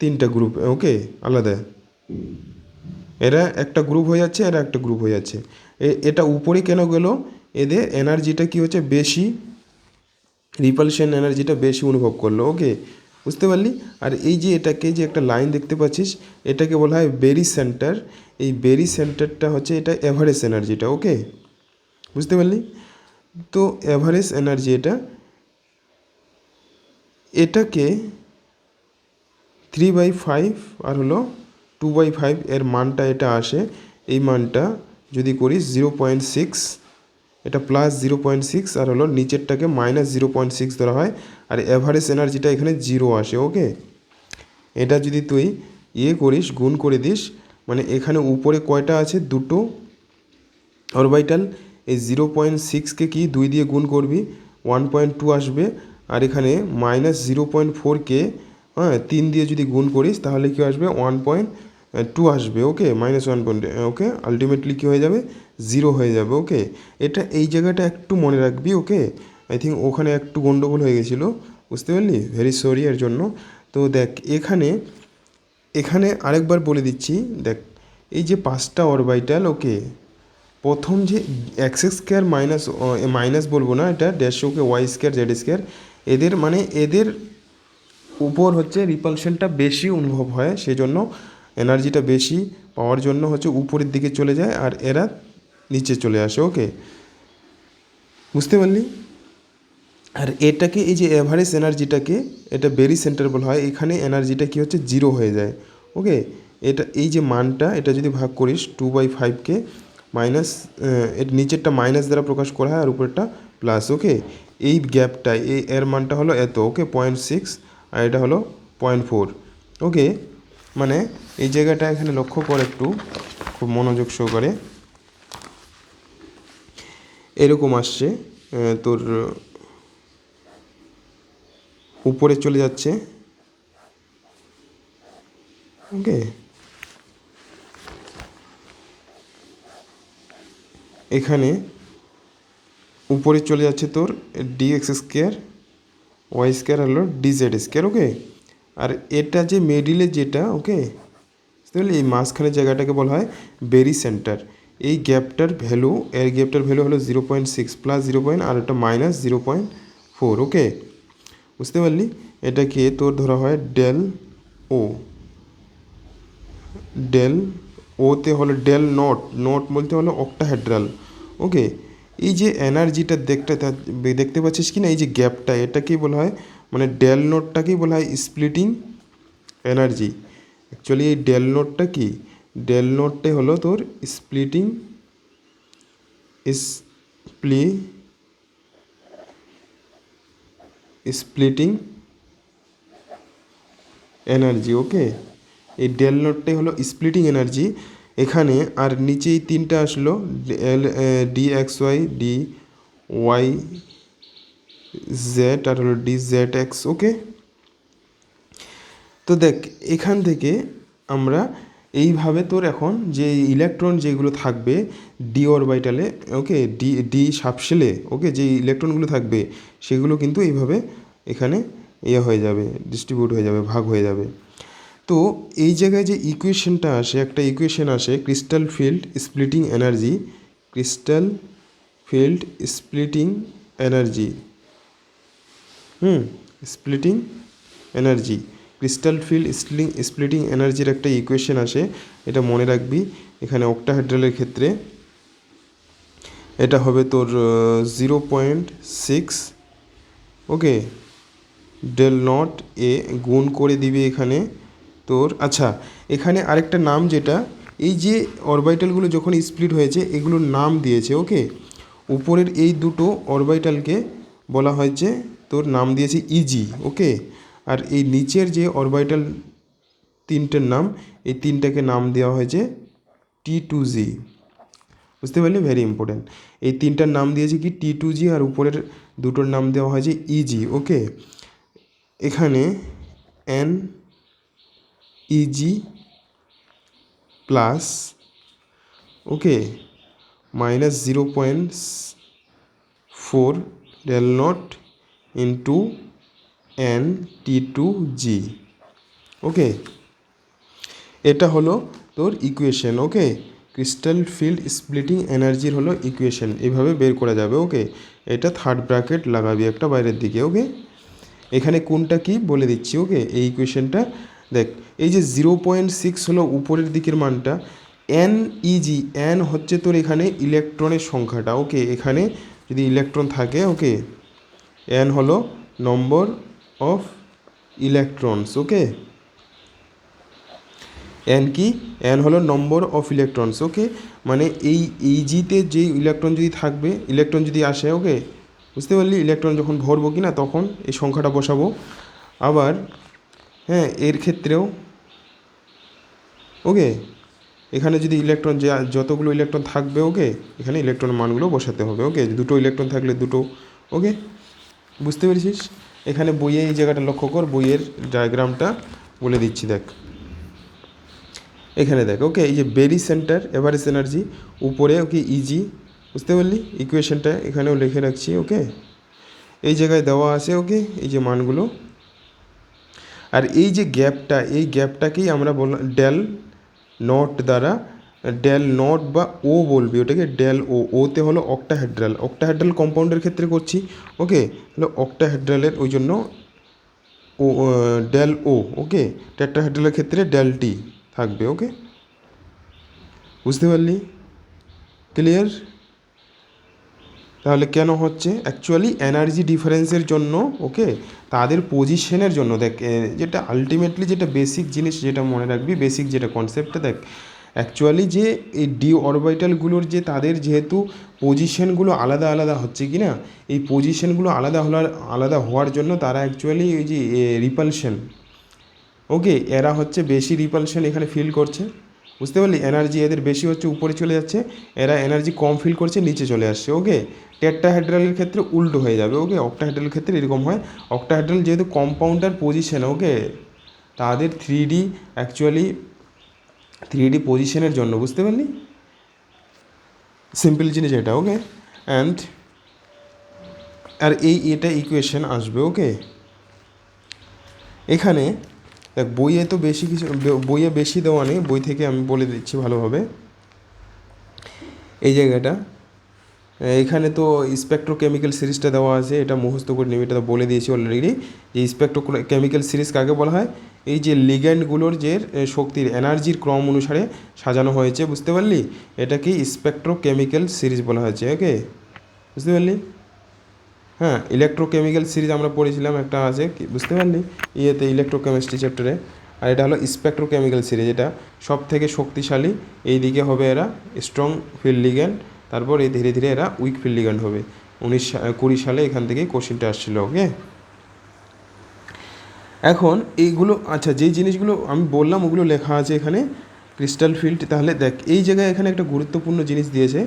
3টা গ্রুপ ওকে, আলাদা। এরা একটা গ্রুপ হয়ে যাচ্ছে, এরা একটা গ্রুপ হয়ে যাচ্ছে। এটা উপরে কেন গেল, এদের এনার্জিটা কি হচ্ছে বেশি, রিপালশন এনার্জিটা বেশি অনুভব করলো ওকে, বুঝতে পারলি। আর এই যে এটাকে যে একটা লাইন দেখতে পাচ্ছিস, এটাকে বলা হয় বেরি সেন্টার। এই বেরি সেন্টারটা হচ্ছে এটা এভারেজ এনার্জিটা ওকে, বুঝতে পারলি। তো এভারেজ এনার্জি এটাকে 3/5 আর হলো 2/5 এর মানটা এটা আসে। এই মানটা যদি করিস 0.6, এটা প্লাস 0.6 আর হলো নিচেরটাকে মাইনাস 0.6 ধরা হয়, আর অ্যাভারেজ এনার্জিটা এখানে 0 আসে ওকে। এটা যদি তুই করিস, গুণ করে দিস, মানে এখানে উপরে কয়টা আছে, 2টো অরবিটাল, এই 0.6কে কি 2 দিয়ে গুণ করবি, 1.2 আসবে। আর এখানে মাইনাস 0.4কে 3 দিয়ে যদি গুণ করিস তাহলে কি আসবে, 1.2 আসবে ওকে, -1 ওকে। আলটিমেটলি কী হয়ে যাবে, 0 হয়ে যাবে ওকে। এটা এই জায়গাটা একটু মনে রাখবি ওকে, আই থিঙ্ক ওখানে একটু গন্ডগোল হয়ে গেছিলো, বুঝতে পারলি, ভেরি সরি এর জন্য। তো দেখ এখানে আরেকবার বলে দিচ্ছি, দেখ এই যে 5টা অরবিটাল ওকে, প্রথম যে এক্স স্কোয়ার মাইনাস বলবো না, এটা dash okay y square z square, এদের মানে এদের উপর হচ্ছে রিপালশনটা বেশি অনুভব হয়, সেই জন্য এনার্জিটা বেশি পাওয়ার জন্য হচ্ছে উপরের দিকে চলে যায় আর এরা নিচে চলে আসে ওকে, বুঝতে পারলি। আর এটাকে এই যে এভারেজ এনার্জিটাকে এটা বেরি সেন্টার বলা হয়, এখানে এনার্জিটা কি হচ্ছে 0 হয়ে যায় ওকে। এটা এই যে মানটা, এটা যদি ভাগ করিস 2/5কে মাইনাস, এর নিচেরটা মাইনাস দ্বারা প্রকাশ করা হয় আর উপরেরটা প্লাস ওকে। এই গ্যাপটা এর মানটা হলো এত ওকে, 0.6 আর এটা হলো 0.4 ওকে। মানে এই জায়গাটা এখানে লক্ষ্য করে একটু খুব মনোযোগ সহকারে, এরকম আসছে তোর উপরে চলে যাচ্ছে ওকে। এখানে উপরে চলে যাচ্ছে তোর D x square Y square হলো ডি জেড স্কোয়ার ওকে। আর এটা যে মিডিলে যেটা ওকে, বুঝতে এই মাঝখানের জায়গাটাকে বলা হয় বেরি সেন্টার। এই গ্যাপটার ভ্যালু, এর গ্যাপটার ভ্যালু হলো 0.6 প্লাস 0. আর একটা মাইনাস 0.4 ওকে, বুঝতে পারলি। এটাকে তোর ধরা হয় ও ডেল ওতে হলো ডেল নট বলতে হলো অক্টাহেড্রাল ওকে। এই যে এনার্জিটা দেখতে পাচ্ছিস কি না, এই যে গ্যাপটা, এটাকেই বলা হয়, মানে ডেল নোটটাকেই বলা হয় স্প্লিটিং এনার্জি। অ্যাকচুয়ালি এই ডেল নোটটাই হলো তোর স্প্লিটিং স্প্লিটিং এনার্জি। ওকে, এই ডেল নটটাই হলো স্প্লিটিং এনার্জি এখানে। আর নিচেই তিনটা আসলো D X Y, D Y Z, আর হলো ডি জেড এক্স। ওকে, তো দেখ এখান থেকে আমরা এইভাবে তোর এখন যে ইলেকট্রন যেগুলো থাকবে ডি অরবিটালে, ওকে, ডি সাবশেলে, ওকে, যে ইলেকট্রনগুলো থাকবে সেগুলো কিন্তু এইভাবে এখানে হয়ে যাবে, ডিস্ট্রিবিউট হয়ে যাবে, ভাগ হয়ে যাবে। তো এই জায়গায় যে ইকুয়েশনটা আসে, একটা ইকুয়েশন আসে crystal field splitting energy, crystal field splitting energy, splitting energy, crystal field splitting এনার্জির একটা ইকুয়েশন আসে, এটা মনে রাখবি। এখানে অক্টাহেড্রালের ক্ষেত্রে এটা হবে তোর 0.6, ওকে, ডেল নট এ গুণ করে দিবি এখানে তোর। আচ্ছা, এখানে আরেকটা নাম, যেটা এই যে অরবিটালগুলো যখন স্প্লিট হয়েছে এগুলোর নাম দিয়েছে। ওকে, উপরের এই দুটো অরবিটালকে বলা হয়েছে তোর নাম দিয়েছে ইজি। ওকে, আর এই নিচের যে অরবিটাল তিনটের নাম, এই তিনটাকে নাম দেওয়া হয়েছে T2G। বুঝতে পারলি, ভেরি ইম্পর্টেন্ট। এই তিনটার নাম দিয়েছে কি T2G, আর উপরের দুটোর নাম দেওয়া হয়েছে ইজি। ওকে, এখানে n e g plus, okay, minus 0.4 del naught into n T2G। Okay, এটা হলো তোর equation. Okay, crystal field splitting এনার্জির হলো ইকুয়েশন, এইভাবে বের করা যাবে। ওকে, এটা থার্ড ব্র্যাকেট লাগাবি একটা বাইরের দিকে। ওকে, এখানে কোনটা কি বলে দিচ্ছি। ওকে, এই ইকুয়েশনটা দেখ, এই যে 0.6 হলো উপরের দিকের মানটা, এন ইজি, এন হচ্ছে তোর এখানে ইলেকট্রনের সংখ্যাটা। ওকে, এখানে যদি ইলেকট্রন থাকে, ওকে, এন হলো number of electrons. Okay, N কি, এন হলো নম্বর অফ ইলেকট্রনস। ওকে, মানে এই ইজিতে যে ইলেকট্রন যদি থাকবে, ইলেকট্রন যদি আসে, ওকে, বুঝতে পারলি, ইলেকট্রন যখন ভরবো কি না তখন এই সংখ্যাটা বসাবো। আবার হ্যাঁ, এর ক্ষেত্রেও, ওকে, এখানে যদি ইলেকট্রন যে যতগুলো ইলেকট্রন থাকবে, ওকে, এখানে ইলেকট্রনের মানগুলো বসাতে হবে। ওকে, দুটো ইলেকট্রন থাকলে দুটো। ওকে, বুঝতে পেরেছিস। এখানে বইয়ে এই জায়গাটা লক্ষ্য কর, বইয়ের ডায়াগ্রামটা বলে দিচ্ছি দেখ। এখানে দেখ, ওকে, এই যে বেরি সেন্টার এভারেজ এনার্জি উপরে, ওকে, ইজি, বুঝতে পারলি, ইকুয়েশনটা এখানেও লিখে রাখছি। ওকে, এই জায়গায় দেওয়া আছে। ওকে, এই যে মানগুলো, আর এই যে গ্যাপটা, এই গ্যাপটাকেই আমরা বললাম ডেল নট দ্বারা, ডেল নট বা ও বলবি ওটাকে, ডেল ও, ওতে হলো অক্টাহেড্রাল, অক্টাহেড্রাল কম্পাউন্ডের ক্ষেত্রে করছি। ওকে, হলো অক্টাহেড্রালের ওই জন্য ও, ডেল ও। ওকে, টেট্রাহেড্রালের ক্ষেত্রে ডেল টি থাকবে। ওকে, বুঝতে পারলি, ক্লিয়ার। তাহলে কেন হচ্ছে, অ্যাকচুয়ালি এনার্জি ডিফারেন্সের জন্য। ওকে, তাদের পজিশনের জন্য। দেখ, যেটা আলটিমেটলি যেটা বেসিক জিনিস, যেটা মনে রাখবি, বেসিক যেটা কনসেপ্টটা, দেখ অ্যাকচুয়ালি যে এই ডি অরবিটালগুলোর যে তাদের যেহেতু পজিশনগুলো আলাদা আলাদা হচ্ছে কি না, এই পজিশনগুলো আলাদা হওয়ার জন্য তারা অ্যাকচুয়ালি ওই যে রিপালশন, ওকে, এরা হচ্ছে বেশি রিপালশন এখানে ফিল করছে। বুঝতে পারলি, এনার্জি এদের বেশি হচ্ছে, উপরে চলে যাচ্ছে, এরা এনার্জি কম ফিল করছে, নিচে চলে আসছে। ওকে, টেট্রাহেড্রালের ক্ষেত্রে উল্টো হয়ে যাবে। ওকে, অক্টাহেড্রালের ক্ষেত্রে এরকম হয়। অক্টাহেড্রাল যেহেতু কম্পাউন্ডার পজিশন, ওকে, তাদের 3D অ্যাকচুয়ালি 3D পজিশনের জন্য, বুঝতে পারলি, সিম্পল জিনিস এটা। ওকে, অ্যান্ড আর এটা ইকুয়েশন আসবে। ওকে, এখানে দেখ বইয়ে তো বেশি কিছু, বইয়ে বেশি দেওয়া নেই, বই থেকে আমি বলে দিচ্ছি ভালোভাবে। এই জায়গাটা এখানে তো স্পেকট্রোকেমিক্যাল সিরিজটা দেওয়া আছে, এটা মুখস্থ করে নেবে, এটা তো বলে দিয়েছি অলরেডি। যে স্পেকট্রোকেমিক্যাল সিরিজ কাকে বলা হয়, এই যে লিগ্যান্ডগুলোর যে শক্তির এনার্জির ক্রম অনুসারে সাজানো হয়েছে, বুঝতে পারলি, এটাকে স্পেকট্রোকেমিক্যাল সিরিজ বলা হয়েছে। ওকে, বুঝতে পারলি। হ্যাঁ, ইলেকট্রোকেমিক্যাল সিরিজ আমরা পড়েছিলাম, একটা আছে, বুঝতে পারলি, ইয়েতে ইলেকট্রোকেমিস্ট্রি চ্যাপ্টারে। আর এটা হলো স্পেকট্রোকেমিক্যাল সিরিজ, এটা সব থেকে শক্তিশালী। এই দিকে হবে এরা স্ট্রং ফিল্ড লিগ্যান্ড, তারপর এই ধীরে ধীরে এরা উইক ফিল্ড লিগ্যান্ড হবে। 20 সালে এখান থেকে কোশ্চেনটা আসছিল। ওকে, এখন এইগুলো আচ্ছা যেই জিনিসগুলো আমি বললাম ওগুলো লেখা আছে এখানে ক্রিস্টাল ফিল্ড। তাহলে দেখ এই জায়গায় এখানে একটা গুরুত্বপূর্ণ জিনিস দিয়েছে,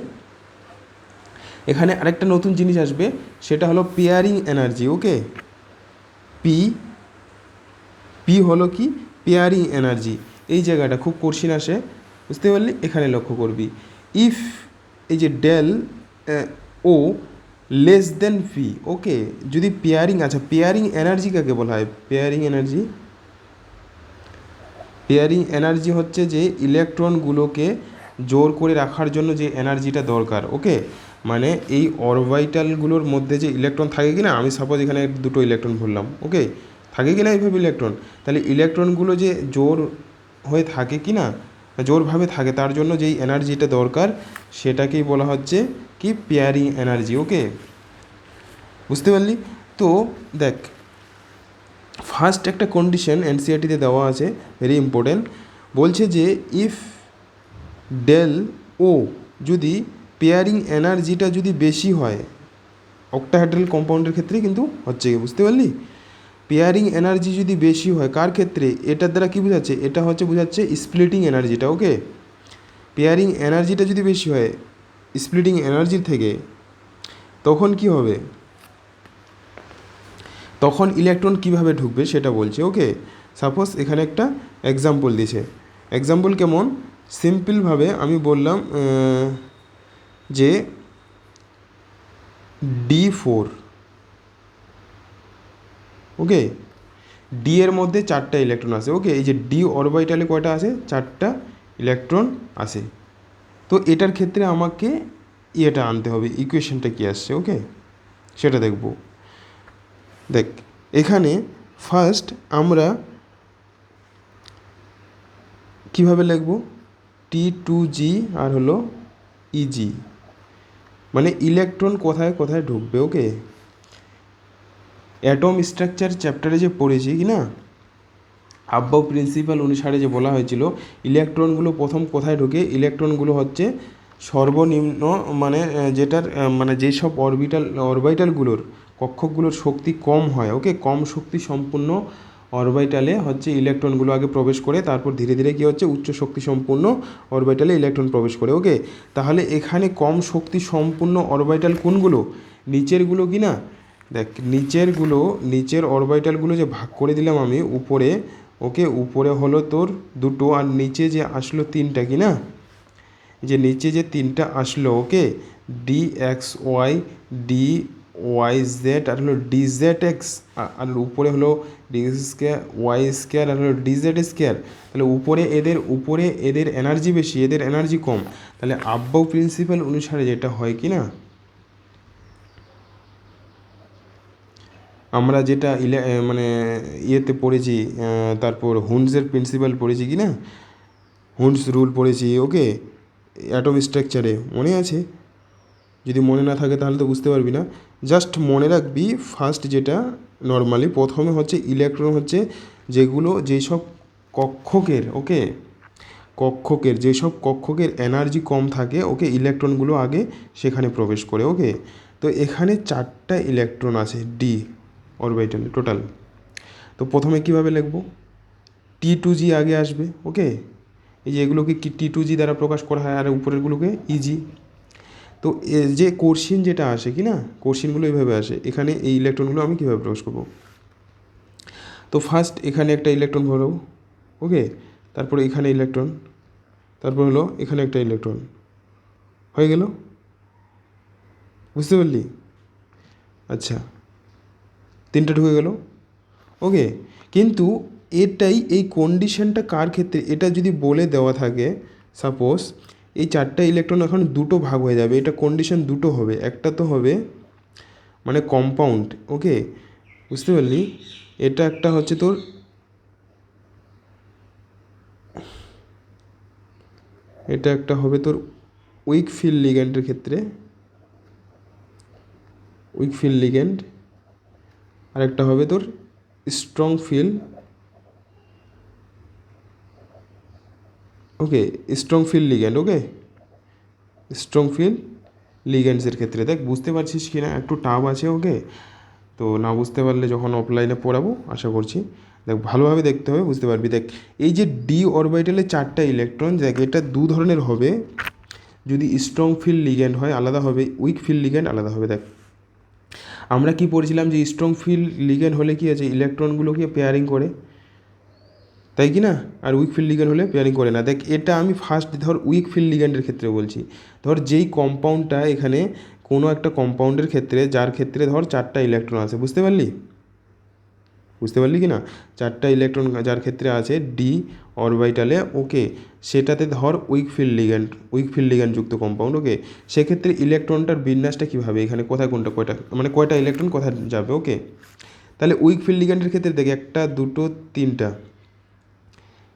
এখানে আরেকটা নতুন জিনিস আসবে, সেটা হলো পেয়ারিং এনার্জি। ওকে, পি পি হলো কি পেয়ারিং এনার্জি। এই জায়গাটা খুব কোশ্চিন আসে, বুঝতে পারলি, এখানে লক্ষ্য করবি। ইফ এই যে ডেল ও লেস দেন পি, ওকে, যদি পেয়ারিং, আচ্ছা পেয়ারিং এনার্জি কাকে বলা হয়? পেয়ারিং এনার্জি, পেয়ারিং এনার্জি হচ্ছে যে ইলেকট্রনগুলোকে জোর করে রাখার জন্য যে এনার্জিটা দরকার। ওকে, মানে এই অরবিটালগুলোর মধ্যে যে ইলেকট্রন থাকে কি না, আমি সাপোজ এখানে দুটো ইলেকট্রন ভরলাম, ওকে, থাকে কি না এইভাবে ইলেকট্রন, তাহলে ইলেকট্রনগুলো যে জোর হয়ে থাকে কি না, জোরভাবে থাকে, তার জন্য যেই এনার্জিটা দরকার সেটাকেই বলা হচ্ছে কি পেয়ারিং এনার্জি। ওকে, বুঝতে পারলি? তো দেখ, ফার্স্ট একটা কন্ডিশন এনসিআরটিতে দেওয়া আছে, ভেরি ইম্পর্টেন্ট, বলছে যে ইফ ডেল ও যদি পেয়ারিং এনার্জিটা যদি বেশি হয়, অক্টাহেড্রাল কম্পাউন্ডের ক্ষেত্রে কিন্তু হচ্ছে, বুঝতে পারলি? পেয়ারিং এনার্জি যদি বেশি হয় কার ক্ষেত্রে, এটার দ্বারা কী বোঝাচ্ছে, এটা হচ্ছে বোঝাচ্ছে স্প্লিটিং এনার্জিটা। ওকে, পেয়ারিং এনার্জিটা যদি বেশি হয় স্প্লিটিং এনার্জির থেকে, তখন কি হবে, তখন ইলেকট্রন কিভাবে ঢুকবে সেটা বলছে। ওকে, সাপোজ এখানে একটা এক্সাম্পল দিয়েছে, এক্সাম্পল কেমন, সিম্পলভাবে আমি বললাম যে D4, ওকে, ডি এর মধ্যে 4টা ইলেকট্রন আছে। ওকে, এই যে ডি অরবিটালে কয়টা আছে, 4টা ইলেকট্রন আছে। তো এটার ক্ষেত্রে আমাকে ইয়েটা আনতে হবে, ইকুয়েশনটা কী আসছে, ওকে, সেটা দেখব। দেখ এখানে ফার্স্ট আমরা কিভাবে লিখব, T2G আর হলো ইজি, মানে ইলেকট্রন কোথায় কোথায় ঢুকবে। ওকে, অ্যাটম স্ট্রাকচার চ্যাপ্টারে যে পড়েছি কি না, আব্বাউ প্রিন্সিপাল অনুসারে যে বলা হয়েছিল ইলেকট্রনগুলো প্রথম কোথায় ঢোকে, ইলেকট্রনগুলো হচ্ছে সর্বনিম্ন, মানে যেটার মানে যেসব অরবিটালগুলোর কক্ষকগুলোর শক্তি কম হয়, ওকে, কম শক্তি সম্পূর্ণ অরবিটালে হচ্ছে ইলেকট্রনগুলো আগে প্রবেশ করে, তারপর ধীরে ধীরে কী হচ্ছে উচ্চ শক্তি সম্পূর্ণ অরবিটালে ইলেকট্রন প্রবেশ করে। ওকে, তাহলে এখানে কম শক্তি সম্পূর্ণ অরবিটাল কোনগুলো, নিচেরগুলো কি না, দেখ নিচের অরবিটালগুলো যে ভাগ করে দিলাম আমি উপরে, ওকে, উপরে হলো তোর দুটো আর নিচে যে আসলো 3টা কি না, যে নিচে যে 3টা আসলো, ওকে, DXY DYZ আর হলো DZX, আর উপরে হলো DX²Y² আর হলো DZ², তাহলে উপরে এদের এনার্জি বেশি, এদের এনার্জি কম, তাহলে আব্বাউ প্রিন্সিপাল অনুসারে যেটা হয় কি না, আমরা যেটা মানে ইয়েতে পড়েছি, তারপর হুন্সের প্রিন্সিপাল পড়েছি কি না, হুন্স রুল পড়েছি। ওকে, অ্যাটম স্ট্রাকচারে মনে আছে, যদি মনে না থাকে তাহলে তো বুঝতে পারবি না, জাস্ট মনে রাখবি ফার্স্ট যেটা নর্মালি প্রথমে হচ্ছে ইলেকট্রন হচ্ছে যেগুলো যেসব কক্ষকের, ওকে, যেসব কক্ষকের এনার্জি কম থাকে, ওকে, ইলেকট্রনগুলো আগে সেখানে প্রবেশ করে। ওকে, তো এখানে 4টা ইলেকট্রন আছে ডি অরবিটালে টোটাল। তো প্রথমে কিভাবে লিখব, T2G আগে আসবে। ওকে, এই যে এগুলোকে কি T2G দ্বারা প্রকাশ করা হয়, আর উপরেরগুলোকে ইজি। তো যে কোশ্চিন যেটা আসে কি না, কোশ্চিনগুলো এইভাবে আসে, এখানে এই ইলেকট্রনগুলো আমি কীভাবে প্রকাশ করব, তো ফার্স্ট এখানে একটা ইলেকট্রন ভরব, ওকে, তারপরে এখানে ইলেকট্রন, তারপর হলো এখানে একটা ইলেকট্রন, হয়ে গেল, বুঝতে পারলি? আচ্ছা, 3টা ঢুকে গেল। ওকে, কিন্তু এই কন্ডিশনটা কার ক্ষেত্রে, এটা যদি বলে দেওয়া থাকে সাপোজ এই 4টা ইলেকট্রন এখন দুটো ভাগ হয়ে যাবে, এটা কন্ডিশন দুটো হবে, একটা তো হবে মানে কম্পাউন্ড, ওকে, বুঝতে পারলি, এটা একটা হচ্ছে তোর এটা একটা হবে তোর উইক ফিল্ড লিগ্যান্ডের ক্ষেত্রে, উইক ফিল্ড লিগ্যান্ড, আর একটা হবে তোর স্ট্রং ফিল্ড, ওকে, স্ট্রং ফিল্ড লিগ্যান্ড। ওকে, স্ট্রং ফিল্ড লিগ্যান্ডসের ক্ষেত্রে দেখ বুঝতে পারছিস কি না, একটু টাফ আছে। ওকে, তো না বুঝতে পারলে যখন অফলাইনে পড়াবো আশা করছি। দেখ ভালোভাবে দেখতে হবে, বুঝতে পারবি। দেখ এই যে ডি অরবিটালে 4টা ইলেকট্রন, দেখ এটা দু ধরনের হবে। যদি স্ট্রং ফিল্ড লিগ্যান্ড হয় আলাদা হবে, উইক ফিল্ড লিগ্যান্ড আলাদা হবে। দেখ আমরা কি পড়েছিলাম যে স্ট্রং ফিল্ড লিগ্যান্ড হলে কি আছে, ইলেকট্রনগুলোকে পেয়ারিং করে, তাই কি না? আর উইক ফিল্ড লিগ্যান্ড হলে পেয়ারিং করে না। দেখ এটা আমি ফার্স্ট ধর উইক ফিল্ড লিগ্যান্ডের ক্ষেত্রে বলছি। ধর যেই কম্পাউন্ডটা এখানে কোনো একটা কম্পাউন্ডের ক্ষেত্রে, যার ক্ষেত্রে ধর 4টা ইলেকট্রন আছে, বুঝতে পারলি? বুঝতে পারলি কি না? 4টা ইলেকট্রন যার ক্ষেত্রে আছে ডি অরবিটালে, ওকে, সেটাতে ধর উইক ফিল্ড লিগ্যান্ড যুক্ত কম্পাউন্ড, ওকে। সেক্ষেত্রে ইলেকট্রনটার বিন্যাসটা কীভাবে, এখানে কোথায় কোনটা কয়টা, মানে কয়টা ইলেকট্রন কোথায় যাবে, ওকে। তাহলে উইক ফিল্ড লিগ্যান্ডের ক্ষেত্রে দেখি 1 2 3টা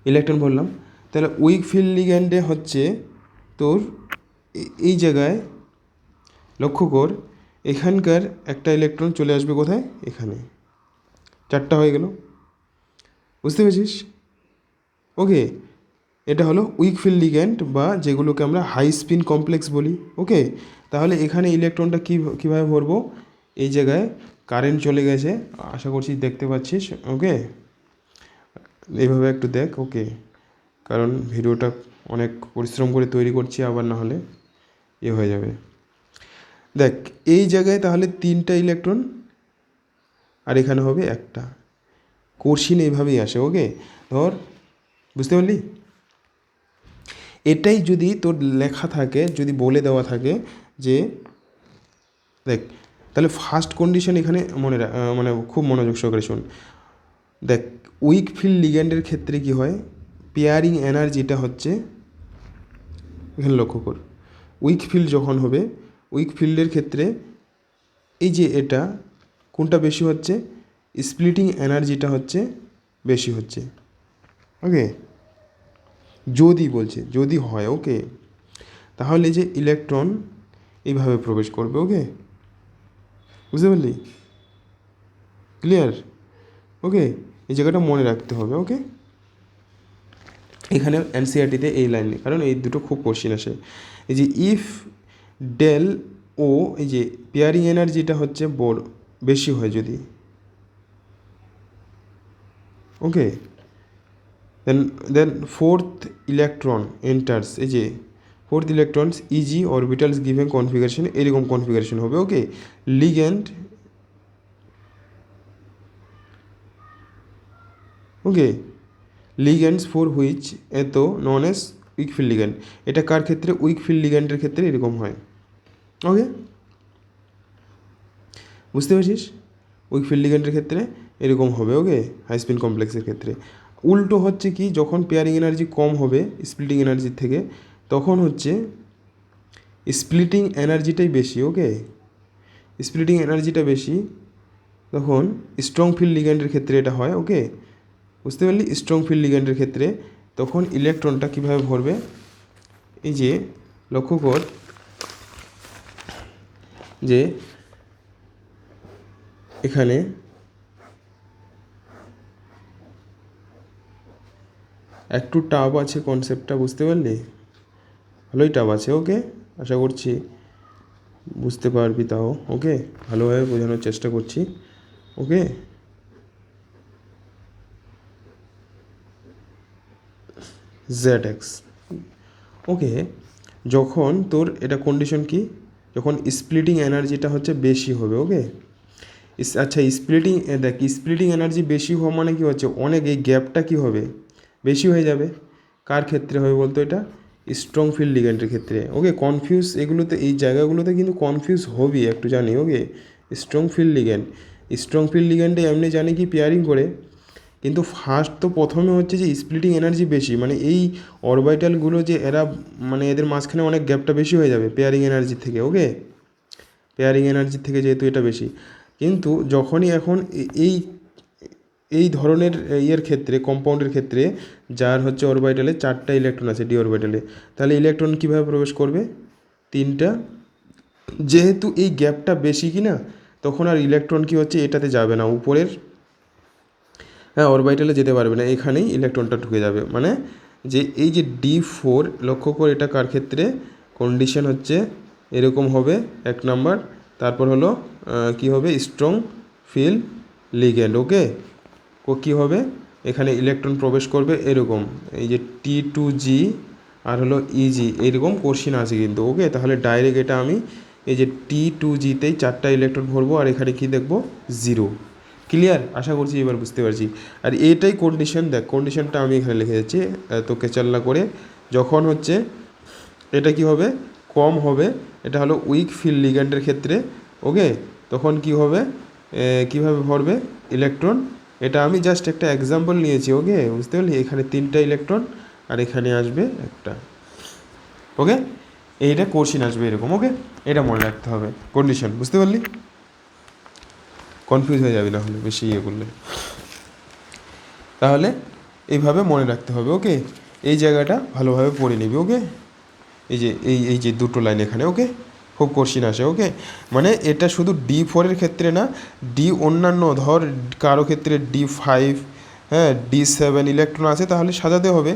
ইলেকট্রন বললাম। তাহলে উইক ফিল্ড লিগ্যান্ডে হচ্ছে তোর এই জায়গায় লক্ষ্য কর, এখানকার একটা ইলেকট্রন চলে আসবে কোথায়, এখানে, 4টা হয়ে গেল, বুঝতে পেরেছিস? ওকে, এটা হলো উইক ফিল্ড লিগ্যান্ড বা যেগুলোকে আমরা হাই স্পিন কমপ্লেক্স বলি, ওকে। তাহলে এখানে ইলেকট্রনটা কীভাবে ভরবো, এই জায়গায় কারেন্ট চলে গেছে, আশা করছি দেখতে পাচ্ছিস, ওকে। এইভাবে একটু দেখ, ওকে, কারণ ভিডিওটা অনেক পরিশ্রম করে তৈরি করছি, আবার না হলে হয়ে যাবে। দেখ এই জায়গায় তাহলে 3টা ইলেকট্রন, আর এখানে হবে একটা। কোশ্চিন এইভাবেই আসে, ওকে। ধর, বুঝতে পারলি? এটাই যদি তোর লেখা থাকে, যদি বলে দেওয়া থাকে যে, দেখ তাহলে ফার্স্ট কন্ডিশন এখানে মানে খুব মনোযোগ সহকারে শোন। দেখ উইক ফিল্ড লিগ্যান্ডের ক্ষেত্রে কি হয়, পেয়ারিং এনার্জিটা হচ্ছে, এখানে লক্ষ্য কর, উইক ফিল্ড যখন হবে, উইক ফিল্ডের ক্ষেত্রে এই যে এটা কোনটা বেশি হচ্ছে, স্প্লিটিং এনার্জিটা হচ্ছে বেশি হচ্ছে, ওকে। যদি বলছে, যদি হয়, ওকে, তাহলে যে ইলেকট্রন এইভাবে প্রবেশ করবে, ওকে, বুঝতে পারলি? ক্লিয়ার? ওকে, এই জায়গাটা মনে রাখতে হবে, ওকে। এখানে এনসিইআরটিতে এই লাইন নেই, কারণ এই দুটো খুব কোশ্চিন আসে। এই যে ইফ ডেল ও, এই যে পেয়ারিং এনার্জিটা হচ্ছে বেশি হয় যদি, ওকে, দেন ফোর্থ ইলেকট্রন এন্টার্স, এই যে fourth electrons easy orbitals given configuration, এরকম কনফিগারেশন হবে, ওকে। লিগ্যান্ড, ওকে, লিগ্যান্ডস ফর হুইচ এত নন এস উইক ফিল্ড লিগ্যান্ড, এটা কার ক্ষেত্রে, উইক ফিল্ড লিগ্যান্ডের ক্ষেত্রে এরকম হয়, ওকে, বুঝতে পারছিস? উইক ফিল্ড লিগ্যান্ডের ক্ষেত্রে এরকম হবে, ওকে, হাই স্পিন কমপ্লেক্সের ক্ষেত্রে। উল্টো হচ্ছে কি, যখন পেয়ারিং এনার্জি কম হবে স্প্লিটিং এনার্জির থেকে, তখন হচ্ছে স্প্লিটিং এনার্জিটাই বেশি, ওকে, স্প্লিটিং এনার্জিটা বেশি, তখন স্ট্রং ফিল্ড লিগ্যান্ডের ক্ষেত্রে এটা হয়, ওকে, বুঝতে পারলি? স্ট্রং ফিল্ড লিগ্যান্ডের ক্ষেত্রে তখন ইলেকট্রনটা কীভাবে ভরবে, এই যে লক্ষ্য কর যে এখানে একটু টাফ আছে কনসেপ্টটা, বুঝতে পারলি? ভালোই টাফ আছে, ওকে, আশা করছি বুঝতে পারবি তাও, ওকে, ভালোভাবে বোঝানোর চেষ্টা করছি, ওকে। ZX, ওকে, যখন তোর এটা কন্ডিশন কি, যখন স্প্লিটিং এনার্জিটা হচ্ছে বেশি হবে, ওকে। আচ্ছা, স্প্লিটিং, দেখ স্প্লিটিং এনার্জি বেশি হওয়া মানে কি হচ্ছে, অনেক এই গ্যাপটা কি হবে, বেশি হয়ে যাবে। কার ক্ষেত্রে হবে বলতো, এটা স্ট্রং ফিল্ড লিগ্যান্ডের ক্ষেত্রে, ওকে। কনফিউজ এগুলোতে, এই জায়গাগুলোতে কিন্তু কনফিউজ হবি একটু, জানি, ওকে। স্ট্রং ফিল্ড লিগ্যান্ডে এমনি জানি কি পেয়ারিং করে, কিন্তু ফার্স্ট তো প্রথমে হচ্ছে যে স্প্লিটিং এনার্জি বেশি, মানে এই অরবিটালগুলো যে এরা, মানে এদের মাঝখানে অনেক গ্যাপটা বেশি হয়ে যাবে পেয়ারিং এনার্জি থেকে, ওকে, পেয়ারিং এনার্জি থেকে যেহেতু এটা বেশি। কিন্তু যখনই এখন এই এই ধরনের ইয়ের ক্ষেত্রে, কম্পাউন্ডের ক্ষেত্রে, যার হচ্ছে অরবিটালে 4টা ইলেকট্রন আছে ডি অরবিটালে, তাহলে ইলেকট্রন কীভাবে প্রবেশ করবে, 3টা। যেহেতু এই গ্যাপটা বেশি কি না, তখন আর ইলেকট্রন কি হচ্ছে, এটাতে যাবে না, উপরের, হ্যাঁ, অরবিটালে যেতে পারবে না, এখানেই ইলেকট্রনটা ঢুকে যাবে। মানে যে এই যে D4, লক্ষ্য করে এটা কার ক্ষেত্রে কন্ডিশন হচ্ছে এরকম হবে, 1 নাম্বার। তারপর হলো কি হবে, স্ট্রং ফিল্ড লিগ্যান্ড, ওকে, কী হবে, এখানে ইলেকট্রন প্রবেশ করবে এরকম, এই যে T2G আর হলো ইজি, এইরকম কোশ্চিন আছে কিন্তু। ওকে, তাহলে ডাইরেক্ট এটা আমি এই যে T2Gতেই 4টা ইলেকট্রন ভরবো, আর এখানে কি দেখবো, 0। ক্লিয়ার? আশা করছি এবার বুঝতে পারছি। আর এইটাই কন্ডিশন, দেখ কন্ডিশনটা আমি এখানে লিখে যাচ্ছি তোকে চাল্লা করে। যখন হচ্ছে এটা কি হবে, কম হবে, এটা হলো উইক ফিল্ড লিগ্যান্ডের ক্ষেত্রে। ওকে, তখন কি হবে, কিভাবে ভরবে ইলেকট্রন, এটা আমি জাস্ট একটা এক্সাম্পল নিয়েছি। ওকে, বুঝতে পারলি, এখানে 3টা ইলেকট্রন আর এখানে আসবে একটা। ওকে, এইটা কোশ্চিন আসবে এরকম। ওকে, এটা মনে রাখতে হবে কন্ডিশন, বুঝতে পারলি? কনফিউজ হয়ে যাবে না হলে বেশি ইয়ে করলে। তাহলে এইভাবে মনে রাখতে হবে। ওকে, এই জায়গাটা ভালোভাবে পড়ে নিবি। ওকে, এই যে দুটো লাইন এখানে। ওকে, খুব কোশ্চিন আসে। ওকে, মানে এটা শুধু D4-এর ক্ষেত্রে না, অন্যান্য ধর কারো ক্ষেত্রে D5, হ্যাঁ D7 ইলেকট্রন আছে, তাহলে সাজাতে হবে।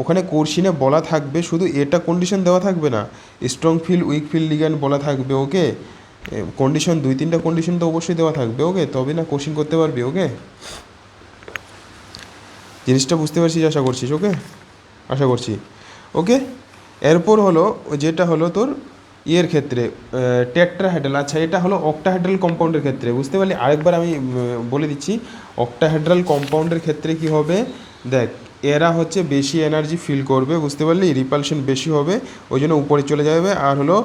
ওখানে কোশ্চিনে বলা থাকবে, শুধু এটা কন্ডিশন দেওয়া থাকবে না, strong field week field ligand বলা থাকবে। ওকে, কন্ডিশন 2-3টা কন্ডিশন তো অবশ্যই দেওয়া থাকবে। ওকে, তবে না কোশ্চিন করতে পারবি। ওকে, জিনিসটা বুঝতে পারছিস আশা করছিস? ওকে, আশা করছি। ওকে, এরপর হলো যেটা হলো তোর ইয়ের ক্ষেত্রে টেট্রাহেড্রাল। আচ্ছা, এটা হলো অক্টাহেড্রাল কম্পাউন্ডের ক্ষেত্রে, বুঝতে পারলি? আরেকবার আমি বলে দিচ্ছি, অক্টাহেড্রাল কম্পাউন্ডের ক্ষেত্রে কি হবে, দেখ এরা হচ্ছে বেশি এনার্জি ফিল করবে, বুঝতে পারলি, রিপালশন বেশি হবে, ওই জন্য উপরে চলে যাবে, আর হলো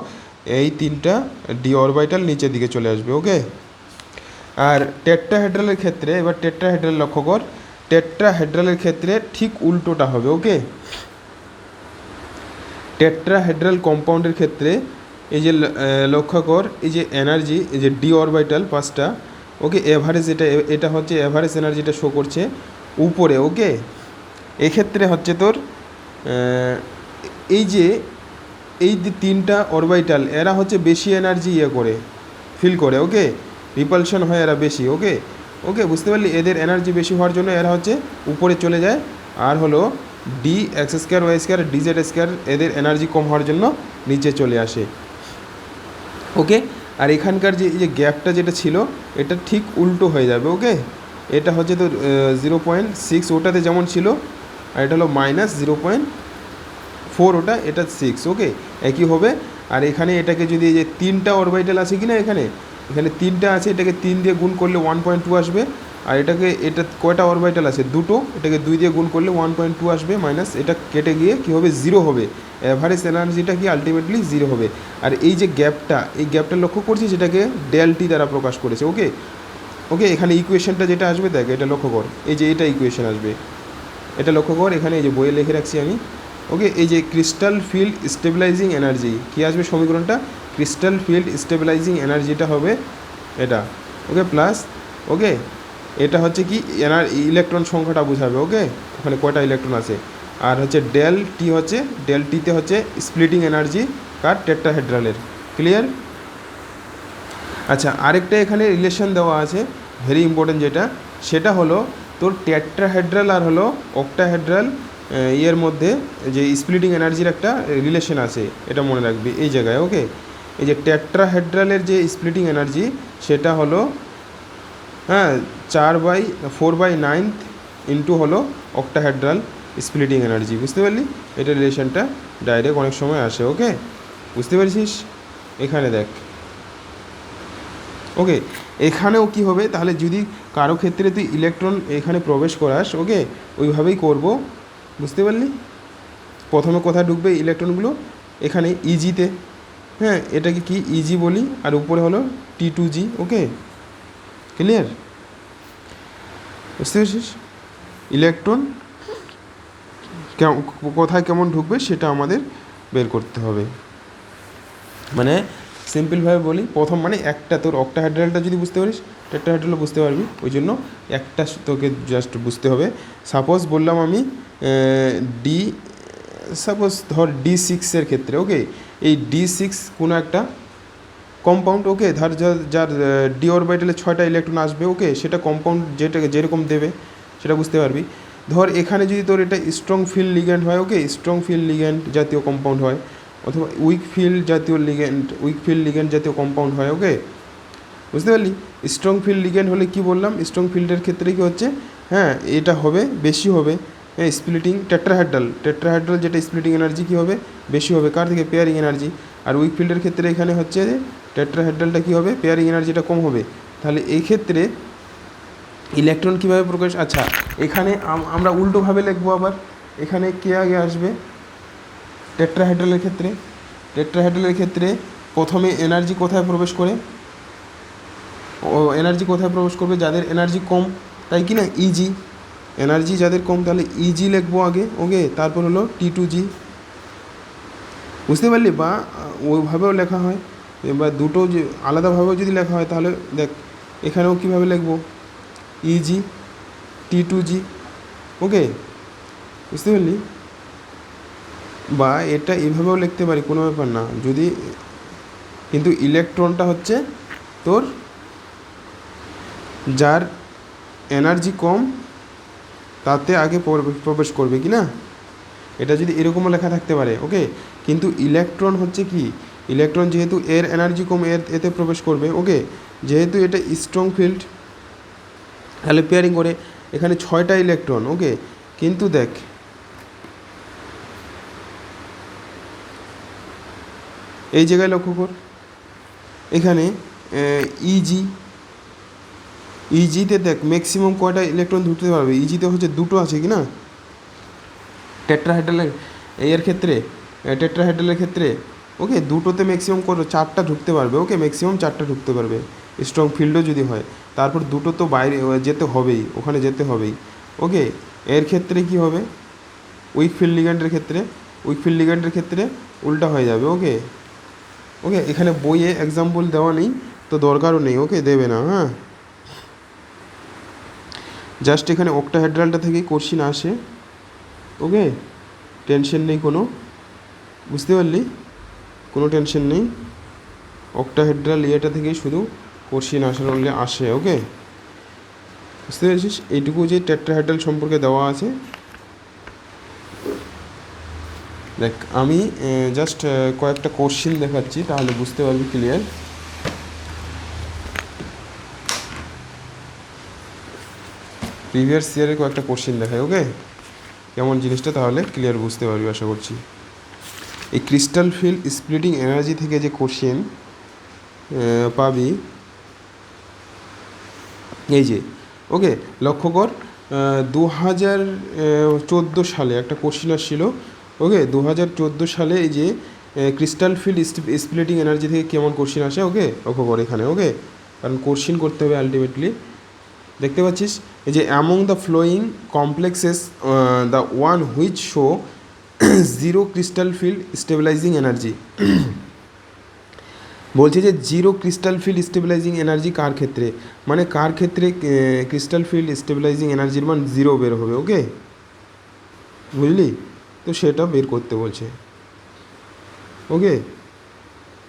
এই 3টা ডি অরবিটাল নিচের দিকে চলে আসবে। ওকে, আর টেট্রাহেড্রালের ক্ষেত্রে, এবার টেট্রাহেড্রাল লক্ষ্য কর, টেট্রাহেড্রালের ক্ষেত্রে ঠিক উল্টোটা হবে। ওকে, টেট্রাহেড্রাল কম্পাউন্ডের ক্ষেত্রে এই যে লক্ষ্য কর, এই যে এনার্জি, এই যে ডি অরবিটাল 5টা, ওকে, এভারেজ এটা হচ্ছে এভারেজ এনার্জিটা শো করছে উপরে। ওকে, এক্ষেত্রে হচ্ছে তোর এই যে 3টা অরবিটাল, এরা হচ্ছে বেশি এনার্জি ইয়ে করে ফিল করে। ওকে, রিপালশন হয় এরা বেশি। ওকে, ওকে, বুঝতে পারলি, এদের এনার্জি বেশি হওয়ার জন্য এরা হচ্ছে উপরে চলে যায়, আর হলো D(x², y², dz²) এদের এনার্জি কম হওয়ার জন্য নিচে চলে আসে। ওকে, আর এখানকার যে এই যে গ্যাপটা যেটা ছিল, এটা ঠিক উল্টো হয়ে যাবে। ওকে, এটা হচ্ছে তো 0.6, ওটাতে যেমন ছিল, আর এটা হলো -0.4, ওটা, এটা 6। ওকে, একই হবে। আর এখানে এটাকে যদি এই যে 3টা অরবিটাল আছে কি না, এখানে 3টা আছে, এটাকে 3 দিয়ে গুণ করলে 1.2 আসবে। আর এটা কয়টা অরবিটাল আছে, 2টো, এটাকে 2 দিয়ে গুণ করলে 1.2 আসবে, মাইনাস এটা কেটে গিয়ে কী হবে, 0 হবে। অ্যাভারেজ এনার্জিটা কি আলটিমেটলি 0 হবে। আর এই যে গ্যাপটা, এই গ্যাপটা লক্ষ্য করছি, সেটাকে ডেল-টি দ্বারা প্রকাশ করেছে। ওকে, ওকে, এখানে ইকুয়েশনটা যেটা আসবে, দেখ এটা লক্ষ্য কর, এই যে এটা ইকুয়েশন আসবে, এটা লক্ষ্য কর, এখানে এই যে বইয়ে লিখে রাখছি আমি। ওকে, এই যে ক্রিস্টাল ফিল্ড স্টেবিলাইজিং এনার্জি, কী আসবে সমীকরণটা, ক্রিস্টাল ফিল্ড স্টেবিলাইজিং এনার্জিটা হবে এটা। ওকে, প্লাস, ওকে, এটা হচ্ছে কি ইলেকট্রন সংখ্যাটা বোঝাবে। ওকে, ওখানে কয়টা ইলেকট্রন আছে, আর হচ্ছে ডেল-টি হচ্ছে, ডেল-টিতে হচ্ছে স্প্লিটিং এনার্জি কার, টেট্রাহেড্রালের। ক্লিয়ার? আচ্ছা, আরেকটা এখানে রিলেশন দেওয়া আছে ভেরি ইম্পর্টেন্ট, যেটা সেটা হলো তোর টেট্রাহেড্রাল আর হলো অক্টাহেড্রাল ইয়ের মধ্যে যে স্প্লিটিং এনার্জির একটা রিলেশন আছে, এটা মনে রাখবি এই জায়গায়। ওকে, এই যে টেট্রাহেড্রালের যে স্প্লিটিং এনার্জি, সেটা হলো 4/9 ইন্টু হলো অক্টাহেড্রাল স্প্লিটিং এনার্জি, বুঝতে পারলি? এটা রিলেশনটা ডাইরেক্ট অনেক সময় আসে। ওকে, বুঝতে পারছিস? এখানে দেখ। ওকে, এখানেও কি হবে, তাহলে যদি কারো ক্ষেত্রে তুই ইলেকট্রন এখানে প্রবেশ করাস, ওকে, ওইভাবেই করব, বুঝতে পারলি? প্রথমে কোথায় ঢুকবে ইলেকট্রনগুলো, এখানে ইজিতে, হ্যাঁ, এটাকে কি ইজি বলি, আর উপরে হলো T2G। ওকে, ক্লিয়ার? বুঝতে পারছিস? ইলেকট্রন কোথায় কেমন ঢুকবে সেটা আমাদের বের করতে হবে। মানে সিম্পলভাবে বলি, প্রথম মানে একটা তোর অক্টাহেড্রালটা যদি বুঝতে পারিস, টেট্রাহেড্রালও বুঝতে পারবি, ওই জন্য একটা তোকে জাস্ট বুঝতে হবে। সাপোজ বললাম আমি সাপোজ ধর D6-এর ক্ষেত্রে, ওকে, এই D6 কোনো একটা কম্পাউন্ড। ওকে, ধর যার ডি অরবিটালে 6টা ইলেকট্রন আসবে। ওকে, সেটা কম্পাউন্ড যেরকম দেবে সেটা বুঝতে পারবি। ধর এখানে যদি তোর এটা স্ট্রং ফিল্ড লিগ্যান্ড হয়, ওকে, স্ট্রং ফিল্ড লিগ্যান্ড জাতীয় কম্পাউন্ড হয়, অথবা উইক ফিল্ড লিগ্যান্ড জাতীয় কম্পাউন্ড হয়। ওকে, বুঝতে পারলি? স্ট্রং ফিল্ড লিগ্যান্ড হলে কি বললাম, স্ট্রং ফিল্ডের ক্ষেত্রে কি হচ্ছে, হ্যাঁ এটা হবে বেশি হবে, হ্যাঁ স্প্লিটিং টেট্রাহাইড্রাল যেটা স্প্লিটিং এনার্জি কী হবে, বেশি হবে কার থেকে, পেয়ারিং এনার্জি। আর উইক ফিল্ডের ক্ষেত্রে এখানে হচ্ছে যে টেট্রাহাইড্রালটা কী হবে, পেয়ারিং এনার্জিটা কম হবে। তাহলে এই ক্ষেত্রে ইলেকট্রন কীভাবে প্রকাশ, আচ্ছা এখানে আমরা উল্টোভাবে লিখবো আবার, এখানে কে আগে আসবে টেট্রাহাইড্রালের ক্ষেত্রে প্রথমে এনার্জি কোথায় প্রবেশ করে, ও এনার্জি কোথায় প্রবেশ করবে, যাদের এনার্জি কম, তাই কি না, ইজি, এনার্জি যাদের কম, তাহলে ইজি লিখবো আগে, ওকে, তারপর হলো T2G, বুঝতে পারলি? বা ওইভাবেও লেখা হয়, বা দুটো যে আলাদাভাবেও যদি লেখা হয় তাহলে দেখ এখানেও কীভাবে লিখবো, ইজি T2G, ওকে, বুঝতে পারলি? বা এটা এভাবেও লিখতে পারি, কোনো ব্যাপার না যদি, কিন্তু ইলেকট্রনটা হচ্ছে তোর যার এনার্জি কম তাতে আগে প্রবেশ করবে কি না, এটা যদি এরকমও লেখা থাকতে পারে, ওকে। কিন্তু ইলেকট্রন হচ্ছে কি, ইলেকট্রন যেহেতু এর এনার্জি কম এতে প্রবেশ করবে, ওকে, যেহেতু এটা স্ট্রং ফিল্ড তাহলে পেয়ারিং করে এখানে 6টা ইলেকট্রন, ওকে। কিন্তু দেখ এই জায়গায় লক্ষ্য কর, এখানে ইজিতে দেখ ম্যাক্সিমাম কয়টা ইলেকট্রন ঢুকতে পারবে, ইজিতে হচ্ছে দুটো আছে কি না, টেট্রাহাইড্রালের টেট্রাহাইড্রালের ক্ষেত্রে, ওকে, দুটোতে ম্যাক্সিমাম কত 4টা ঢুকতে পারবে, ওকে, ম্যাক্সিমাম 4টা ঢুকতে পারবে স্ট্রং ফিল্ডও যদি হয়। তারপর দুটো তো বাইরে যেতে হবেই, ওখানে যেতে হবেই, ওকে। এর ক্ষেত্রে কি হবে, উইক ফিল্ড লিগ্যান্ডের ক্ষেত্রে উল্টা হয়ে যাবে, ওকে। এখানে বইয়ে এক্সাম্পল দেওয়া নেই তো দরকারও নেই, ওকে, দেবে না, হ্যাঁ, জাস্ট এখানে অক্টাহেড্রালটা থেকেই কোশ্চিন আসে, ওকে, টেনশন নেই কোনো, বুঝতে পারলি, কোনো টেনশন নেই, অক্টাহেড্রাল ইয়েটা থেকেই শুধু কোশ্চিন আসে, ওকে, বুঝতে পেরেছিস? এইটুকু যে টেট্রাহাইড্রাল সম্পর্কে দেওয়া আছে, দেখ আমি জাস্ট কয়েকটা কোশ্চিন দেখাচ্ছি তাহলে বুঝতে পারবি ক্লিয়ার। প্রিভিয়াস ইয়ারের কয়েকটা কোশ্চিন দেখায়, ওকে, কেমন জিনিসটা তাহলে ক্লিয়ার বুঝতে পারবি আশা করছি। এই ক্রিস্টাল ফিল্ড স্প্লিটিং এনার্জি থেকে যে কোশ্চেন পাবি, এই যে, ওকে, লক্ষ্য কর 2014 সালে একটা কোশ্চেন আসছিল, ওকে, 2014 সালে এই যে ক্রিস্টাল ফিল্ড স্প্লিটিং এনার্জি থেকে কেমন কোশ্চেন আসে, ওকে, লক্ষ্য কর এখানে, ওকে, কারণ কোশ্চেন করতে হবে আলটিমেটলি, দেখতে পাচ্ছিস এই যে among the following complexes the one which show zero crystal field stabilising energy, বলছে যে zero crystal field stabilising energy কার ক্ষেত্রে, মানে কার ক্ষেত্রে ক্রিস্টাল ফিল্ড স্টেবিলাইজিং এনার্জির মান 0 বের হবে, ওকে, বুঝলি? তো সেটা বের করতে বলছে, ওকে।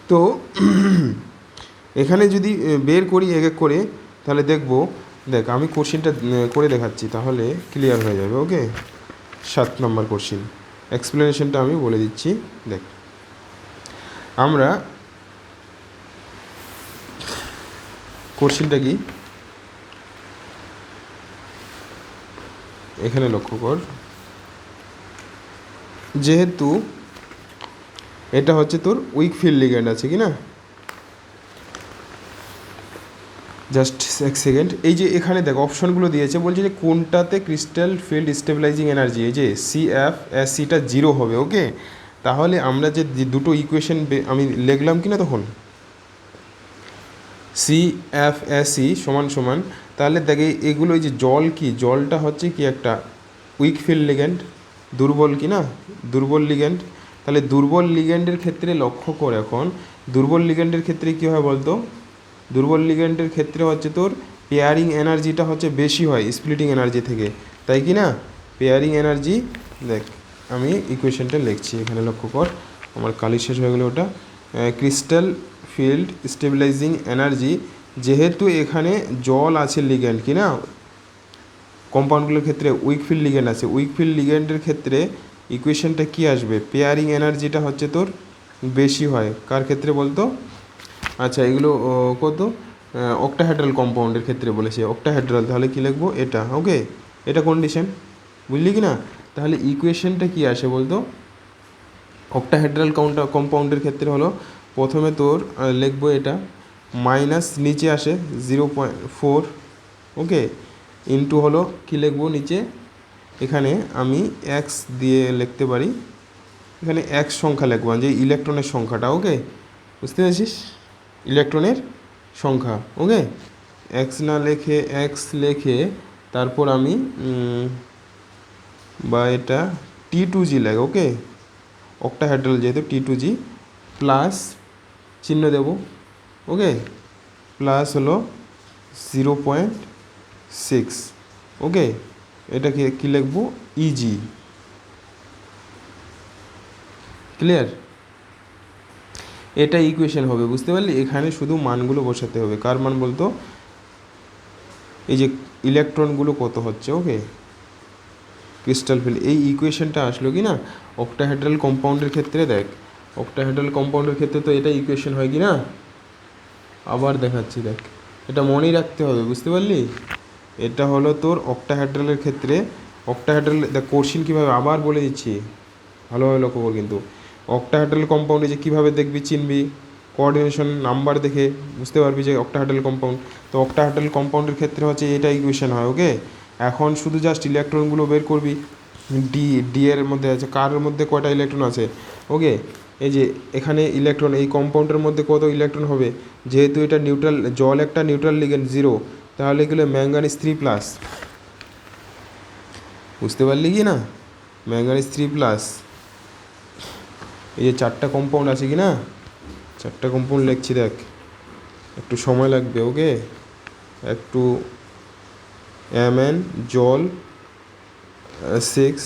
তো এখানে যদি বের করি এক এক করে তাহলে দেখ আমি কোশ্চেনটা করে দেখাচ্ছি তাহলে ক্লিয়ার হয়ে যাবে, ওকে। 7 নম্বর কোশ্চেন, এক্সপ্লেনেশনটা আমি বলে দিচ্ছি, দেখ আমরা কোশ্চেনটা কি এখানে লক্ষ্য কর, যেহেতু এটা হচ্ছে তোর উইক ফিল্ড লিগ্যান্ড আছে কি না, জাস্ট এক সেকেন্ড, এই যে এখানে দেখ অপশনগুলো দিয়েছে, বলছে যে কোনটাতে ক্রিস্টাল ফিল্ড স্টেবিলাইজিং এনার্জি, এই যে CFSCটা 0 হবে, ওকে। তাহলে আমরা যে দুটো ইকুয়েশন আমি লিখলাম কি না তখন, CFSE সমান সমান, তাহলে দেখে এগুলো এই যে জল কি, জলটা হচ্ছে কি একটা উইক ফিল্ড লিগ্যান্ড, দুর্বল কি না, দুর্বল লিগ্যান্ড, তাহলে দুর্বল লিগ্যান্ডের ক্ষেত্রে লক্ষ্য কর, এখন দুর্বল লিগ্যান্ডের ক্ষেত্রে কী হয় বলতো, দুর্বল লিগ্যান্ডের ক্ষেত্রে হচ্ছে তোর পেয়ারিং এনার্জিটা হচ্ছে বেশি হয় স্প্লিটিং এনার্জি থেকে, তাই কি না, পেয়ারিং এনার্জি, দেখ আমি ইকুয়েশনটা লিখছি এখানে লক্ষ্য কর, আমার কালি শেষ হয়ে গেলো ওটা, ক্রিস্টাল ফিল্ড স্টেবিলাইজিং এনার্জি, যেহেতু এখানে জল আছে লিগ্যান্ড কি না, কম্পাউন্ডগুলোর ক্ষেত্রে উইক ফিল্ড লিগ্যান্ড আছে, উইক ফিল্ড লিগ্যান্ডের ক্ষেত্রে ইকুয়েশনটা কি আসবে, পেয়ারিং এনার্জিটা হচ্ছে তোর বেশি হয় কার ক্ষেত্রে বলতো, আচ্ছা এগুলো কত, অক্টাহেড্রাল কম্পাউন্ডের ক্ষেত্রে বলেছে অক্টাহেড্রাল, তাহলে কী লিখবো এটা, ওকে, এটা কন্ডিশন, বুঝলি কি না? তাহলে ইকুয়েশনটা কী আসে বলতো? অক্টাহেড্রাল কম্পাউন্ডের ক্ষেত্রে হলো প্রথমে তোর লিখবো এটা মাইনাস নিচে আসে 0.4, ওকে, ইন্টু হলো কী লিখবো নিচে, এখানে আমি এক্স দিয়ে লিখতে পারি, এখানে এক্স সংখ্যা লিখবো যে ইলেকট্রনের সংখ্যাটা, ওকে, বুঝতে পেরেছিস, ইলেকট্রনের সংখ্যা, ওকে, এক্স না লেখে এক্স লেখে তারপর আমি বা এটা T2G লাগে, ওকে, অক্টাহেড্রাল যেহেতু T2G প্লাস চিহ্ন দেব, ওকে, প্লাস হলো 0.6, ওকে, এটাকে কী লিখবো ইজি, ক্লিয়ার? এটা ইকুয়েশন হবে, বুঝতে পারলি? এখানে শুধু মানগুলো বসাতে হবে, কার মান বলতো, এই যে ইলেকট্রনগুলো কত হচ্ছে, ওকে, ক্রিস্টাল ফিল্ড, এই ইকুয়েশনটা আসলো কি না অক্টাহেড্রাল কম্পাউন্ডের ক্ষেত্রে, দেখ অক্টাহেড্রাল কম্পাউন্ডের ক্ষেত্রে তো এটা ইকুয়েশন হয় কি না, আবার দেখাচ্ছি, দেখ এটা মনেই রাখতে হবে, বুঝতে পারলি? এটা হলো তোর অক্টাহেড্রালের ক্ষেত্রে, অক্টাহেড্রাল দেখ কোশ্চিন কীভাবে আবার বলে দিচ্ছি, ভালোভাবে লক্ষ্য কর কিন্তু, অক্টাহেড্রাল কম্পাউন্ডে যে কীভাবে দেখবি চিনবি, কোঅর্ডিনেশন নাম্বার দেখে বুঝতে পারবি যে অক্টাহেড্রাল কম্পাউন্ড, তো অক্টাহেড্রাল কম্পাউন্ডের ক্ষেত্রে হচ্ছে এটা ইকুয়েশন হয়, ওকে। এখন শুধু জাস্ট ইলেকট্রনগুলো বের করবি, ডি এর মধ্যে আছে, কার মধ্যে কয়টা ইলেকট্রন আছে, ওকে, এই যে এখানে ইলেকট্রন এই কম্পাউন্ডের মধ্যে কত ইলেকট্রন হবে, যেহেতু এটা নিউট্রাল, জল একটা নিউট্রাল লিগেন্ড 0, তাহলে এগুলো ম্যাঙ্গানিজ 3+, বুঝতে পারলি কি না, ম্যাঙ্গানিজ 3+, এই যে 4টা কম্পাউন্ড আছে কি না, 4টা কম্পাউন্ড লিখছি, দেখ একটু সময় লাগবে, ওকে, একটু Mn জল 6,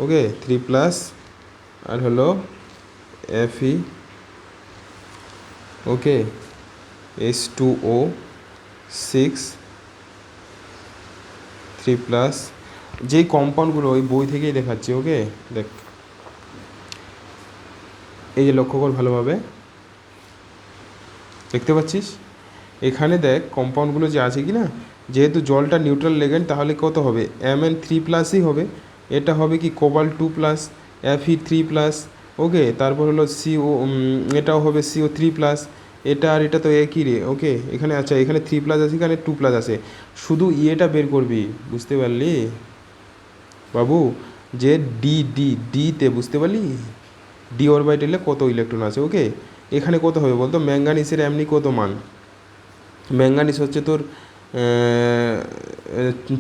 ওকে, 3+, আর হলো Fe, ওকে, H2O 6 3+, যেই কম্পাউন্ডগুলো ওই বই থেকেই দেখাচ্ছি, ওকে, দেখ এই যে লক্ষ্য কর ভালোভাবে, দেখতে পাচ্ছিস এখানে, দেখ কম্পাউন্ডগুলো যে আছে কি না, যেহেতু জলটা নিউট্রাল লিগ্যান্ড তাহলে কত হবে, Mn3+ই হবে, এটা হবে কি কোবাল্ট 2+, Fe3+, ওকে, তারপর হলো CO, এটাও হবে CO3+, এটা আর এটা তো একই রে, ওকে, এখানে আচ্ছা এখানে 3+ আছে, এখানে 2+ আছে, শুধু ইয়েটা বের করবি, বুঝতে পারলি বাবু, যে ডিতে বুঝতে পারলি, ডি অরবিটালে কত ইলেকট্রন আছে, ওকে, এখানে কত হবে বলতো, ম্যাঙ্গানিসের এমনি কত মান, ম্যাঙ্গানিস হচ্ছে তোর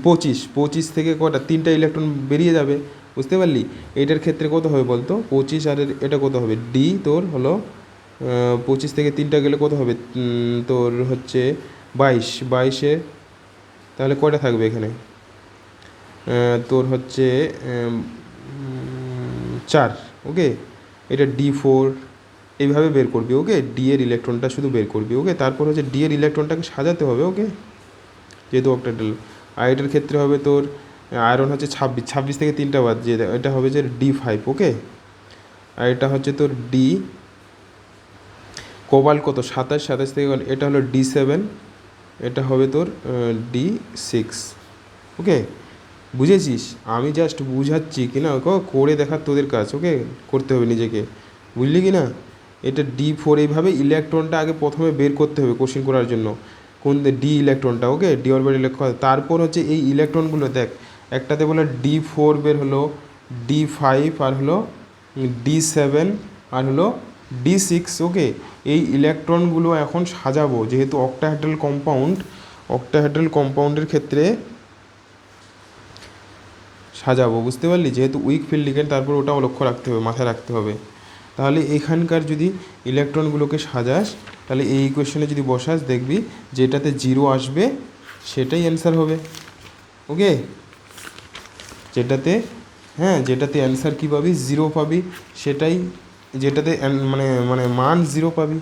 25 থেকে কটা 3টা ইলেকট্রন বেরিয়ে যাবে, বুঝতে পারলি, এটার ক্ষেত্রে কত হবে বলতো 25, আর এটা কত হবে ডি তোর হলো 25 থেকে 3টা গেলে কত হবে, তোর হচ্ছে 22, তাহলে কয়টা থাকবে এখানে, তোর হচ্ছে 4, ওকে, এটা D4, এইভাবে বের করবি, ওকে, ডি এর ইলেকট্রনটা শুধু বের করবি, ওকে, তারপর হচ্ছে ডি এর ইলেকট্রনটাকে সাজাতে হবে, ওকে, যেহেতু অক্টাহেড্রাল, আর এটার ক্ষেত্রে হবে তোর আয়রন হচ্ছে 26 থেকে 3টা বাদ, যে এটা হবে যে D5, ওকে, আর এটা হচ্ছে তোর ডি, কোবাল্ট কত 27 থেকে, এটা হলো D7, এটা হবে তোর D6, ওকে, বুঝেছিস? আমি জাস্ট বুঝাচ্ছি কি না, করে দেখার তোদের কাজ, ওকে, করতে হবে নিজেকে, বুঝলি কি না? এটা D4, এইভাবে ইলেকট্রনটা আগে প্রথমে বের করতে হবে কোশ্চেন করার জন্য, কোন ডি ইলেকট্রনটা, ওকে, ডি অরবিটাল ইলেকট্রন, তারপর হচ্ছে এই ইলেকট্রনগুলো দেখ, একটাতে বলে D4 বের হলো, D5, আর হলো D7, আর হলো D6, ওকে, এই ইলেকট্রনগুলো এখন সাজাবো, যেহেতু অক্টাহেড্রাল কম্পাউন্ডের ক্ষেত্রে সাজাবো, বুঝতে পারলি, যেহেতু উইক ফিল্ড লিগেন্ড, তারপর ওটাও লক্ষ্য রাখতে হবে, মাথায় রাখতে হবে, তাহলে এখানকার যদি ইলেকট্রনগুলোকে সাজাস, তাহলে এই ইকুয়েশনে যদি বসাস দেখবি যেটাতে 0 আসবে সেটাই অ্যান্সার হবে, ওকে, যেটাতে যেটাতে অ্যান্সার কী পাবি 0 পাবি, সেটাই, যেটাতে মানে মানে মান 0 পাবি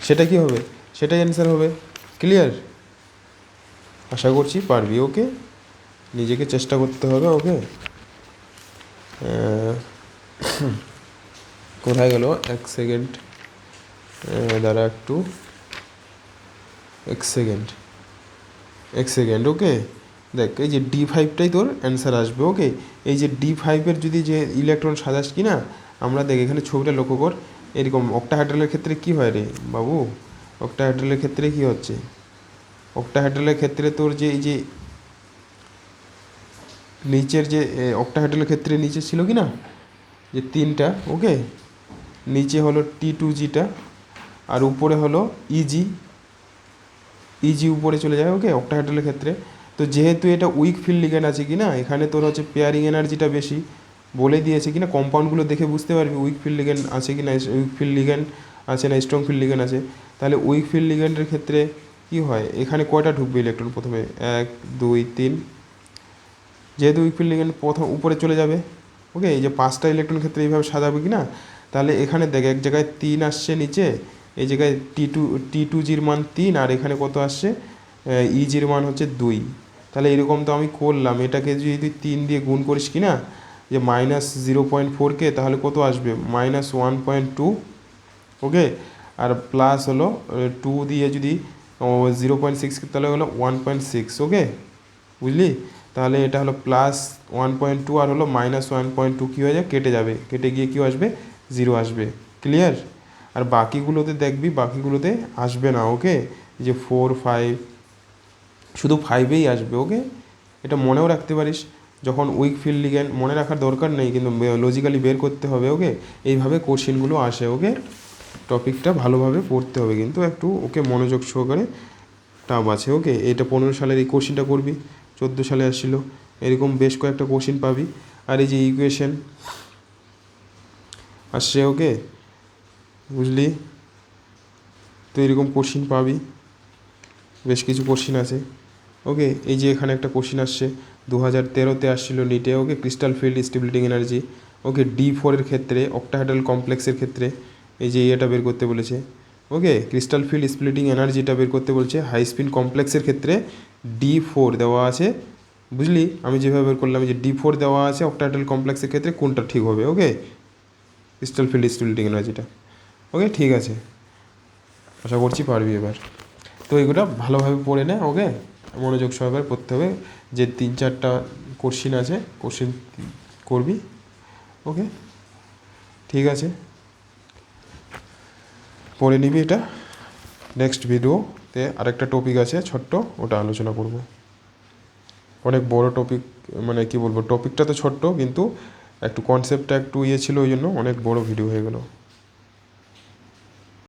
সেটা কি হবে, সেটাই অ্যান্সার হবে, ক্লিয়ার? আশা করছি পারবি, ওকে, নিজেকে চেষ্টা করতে হবে, ওকে, কোথায় গেল, 1 সেকেন্ড, দ্বারা একটু এক সেকেন্ড ওকে। দেখ এই যে D5টাই তোর অ্যান্সার আসবে ওকে। এই যে D5-এর যদি যে ইলেকট্রন সাজাস কি না, আমরা দেখ এখানে ছবিটা লক্ষ্য কর, এরকম অক্টাহাইড্রালের ক্ষেত্রে কি হয় রে বাবু, অক্টাহাইড্রালের ক্ষেত্রে কি হচ্ছে, অক্টাহাইড্রালের ক্ষেত্রে তোর যে এই যে নিচের যে অক্টাহাইড্রালের ক্ষেত্রে নিচে ছিল কি না যে 3টা ওকে, নিচে হলো T2Gটা আর উপরে হলো ইজি উপরে চলে যায় ওকে অক্টাহাইড্রালের ক্ষেত্রে। তো যেহেতু এটা উইক ফিল্ড লিগ্যান্ড আছে কি না, এখানে তোর হচ্ছে পেয়ারিং এনার্জিটা বেশি বলে দিয়েছে কি না, কম্পাউন্ডগুলো দেখে বুঝতে পারবি উইক ফিল্ড লিগ্যান্ড আছে কি না, উইক ফিল্ড লিগ্যান্ড আছে না স্ট্রং ফিল্ড লিগ্যান্ড আছে। তাহলে উইক ফিল্ড লিগ্যান্ডের ক্ষেত্রে কি হয়, এখানে কয়টা ঢুকবে ইলেকট্রন প্রথমে, 1 2 3, যেহেতু উইক ফিল্ড লিগ্যান্ড প্রথম উপরে চলে যাবে ওকে। এই যে 5টা ইলেকট্রন ক্ষেত্রে এইভাবে সাজাবে কি না, তাহলে এখানে দেখ এক জায়গায় 3 আসছে নিচে, এই জায়গায় T2Gর মান 3 আর এখানে কত আসছে ইজির মান হচ্ছে 2। তাহলে এরকম তো আমি করলাম, এটাকে যদি তুই 3 দিয়ে গুণ করিস কি না, যে -0.4K, তাহলে কত আসবে -1.2 ওকে। আর প্লাস হলো 2 দিয়ে যদি 0.6 তাহলে হলো 1.6 ওকে, বুঝলি। তাহলে এটা হলো +1.2 আর হলো -1.2 কী হয়ে যায়, কেটে যাবে, কেটে গিয়ে কী আসবে 0 আসবে, ক্লিয়ার। আর বাকিগুলোতে দেখবি বাকিগুলোতে আসবে না ওকে, যে 4 5 শুধু 5এই আসবে ওকে। এটা মনেও রাখতে পারিস, যখন উইক ফিল্ড লিগ্যান্ড মনে রাখার দরকার নেই কিন্তু লজিক্যালি বের করতে হবে ওকে। এইভাবে কোশ্চেনগুলো আসে ওকে, টপিকটা ভালোভাবে পড়তে হবে কিন্তু একটু ওকে, মনোযোগ সহকারে টাপ আছে ওকে। এটা 15 সালের এই কোশ্চেনটা করবি, 14 সালে আসছিল, এরকম বেশ কয়েকটা কোশ্চেন পাবি। আর এই যে ইকুয়েশন আসছে ওকে, বুঝলি, তো এরকম কোশ্চেন পাবি, বেশ কিছু কোশ্চেন আছে ওকে। এই যে এখানে একটা কোশ্চেন আসছে 2013-তে আসছিল নিটে okay, crystal field stimulating energy okay D4-এর ক্ষেত্রে অক্টাহাইড্রাল কমপ্লেক্সের ক্ষেত্রে এই যে এটা বের করতে বলেছে ওকে, ক্রিস্টাল ফিল্ড স্প্লিটিং এনার্জিটা বের করতে বলছে হাই স্পিন কমপ্লেক্সের ক্ষেত্রে D4 দেওয়া আছে, বুঝলি। আমি যেভাবে বের করলাম যে D4 দেওয়া আছে অক্টাহাইড্রাল কমপ্লেক্সের ক্ষেত্রে কোনটা ঠিক হবে ওকে, ক্রিস্টাল ফিল্ড স্প্লিটিং এনার্জিটা ওকে। ঠিক আছে, আশা করছি পারবি এবার। তো এগুলো ভালোভাবে পড়ে নে ওকে, মনোযোগ সহকারে পড়তে হবে, যে 3-4টা কোশ্চিন আছে কোশ্চিন করবি ওকে। ঠিক আছে, পড়ে নিবি এটা। নেক্সট ভিডিওতে আরেকটা টপিক আছে ছোট্ট, ওটা আলোচনা করব। অনেক বড় টপিক, মানে কি বলবো, টপিকটা তো ছোট্ট কিন্তু একটু কনসেপ্টটা একটু ইয়ে ছিল, ওই জন্য অনেক বড় ভিডিও হয়ে গেল।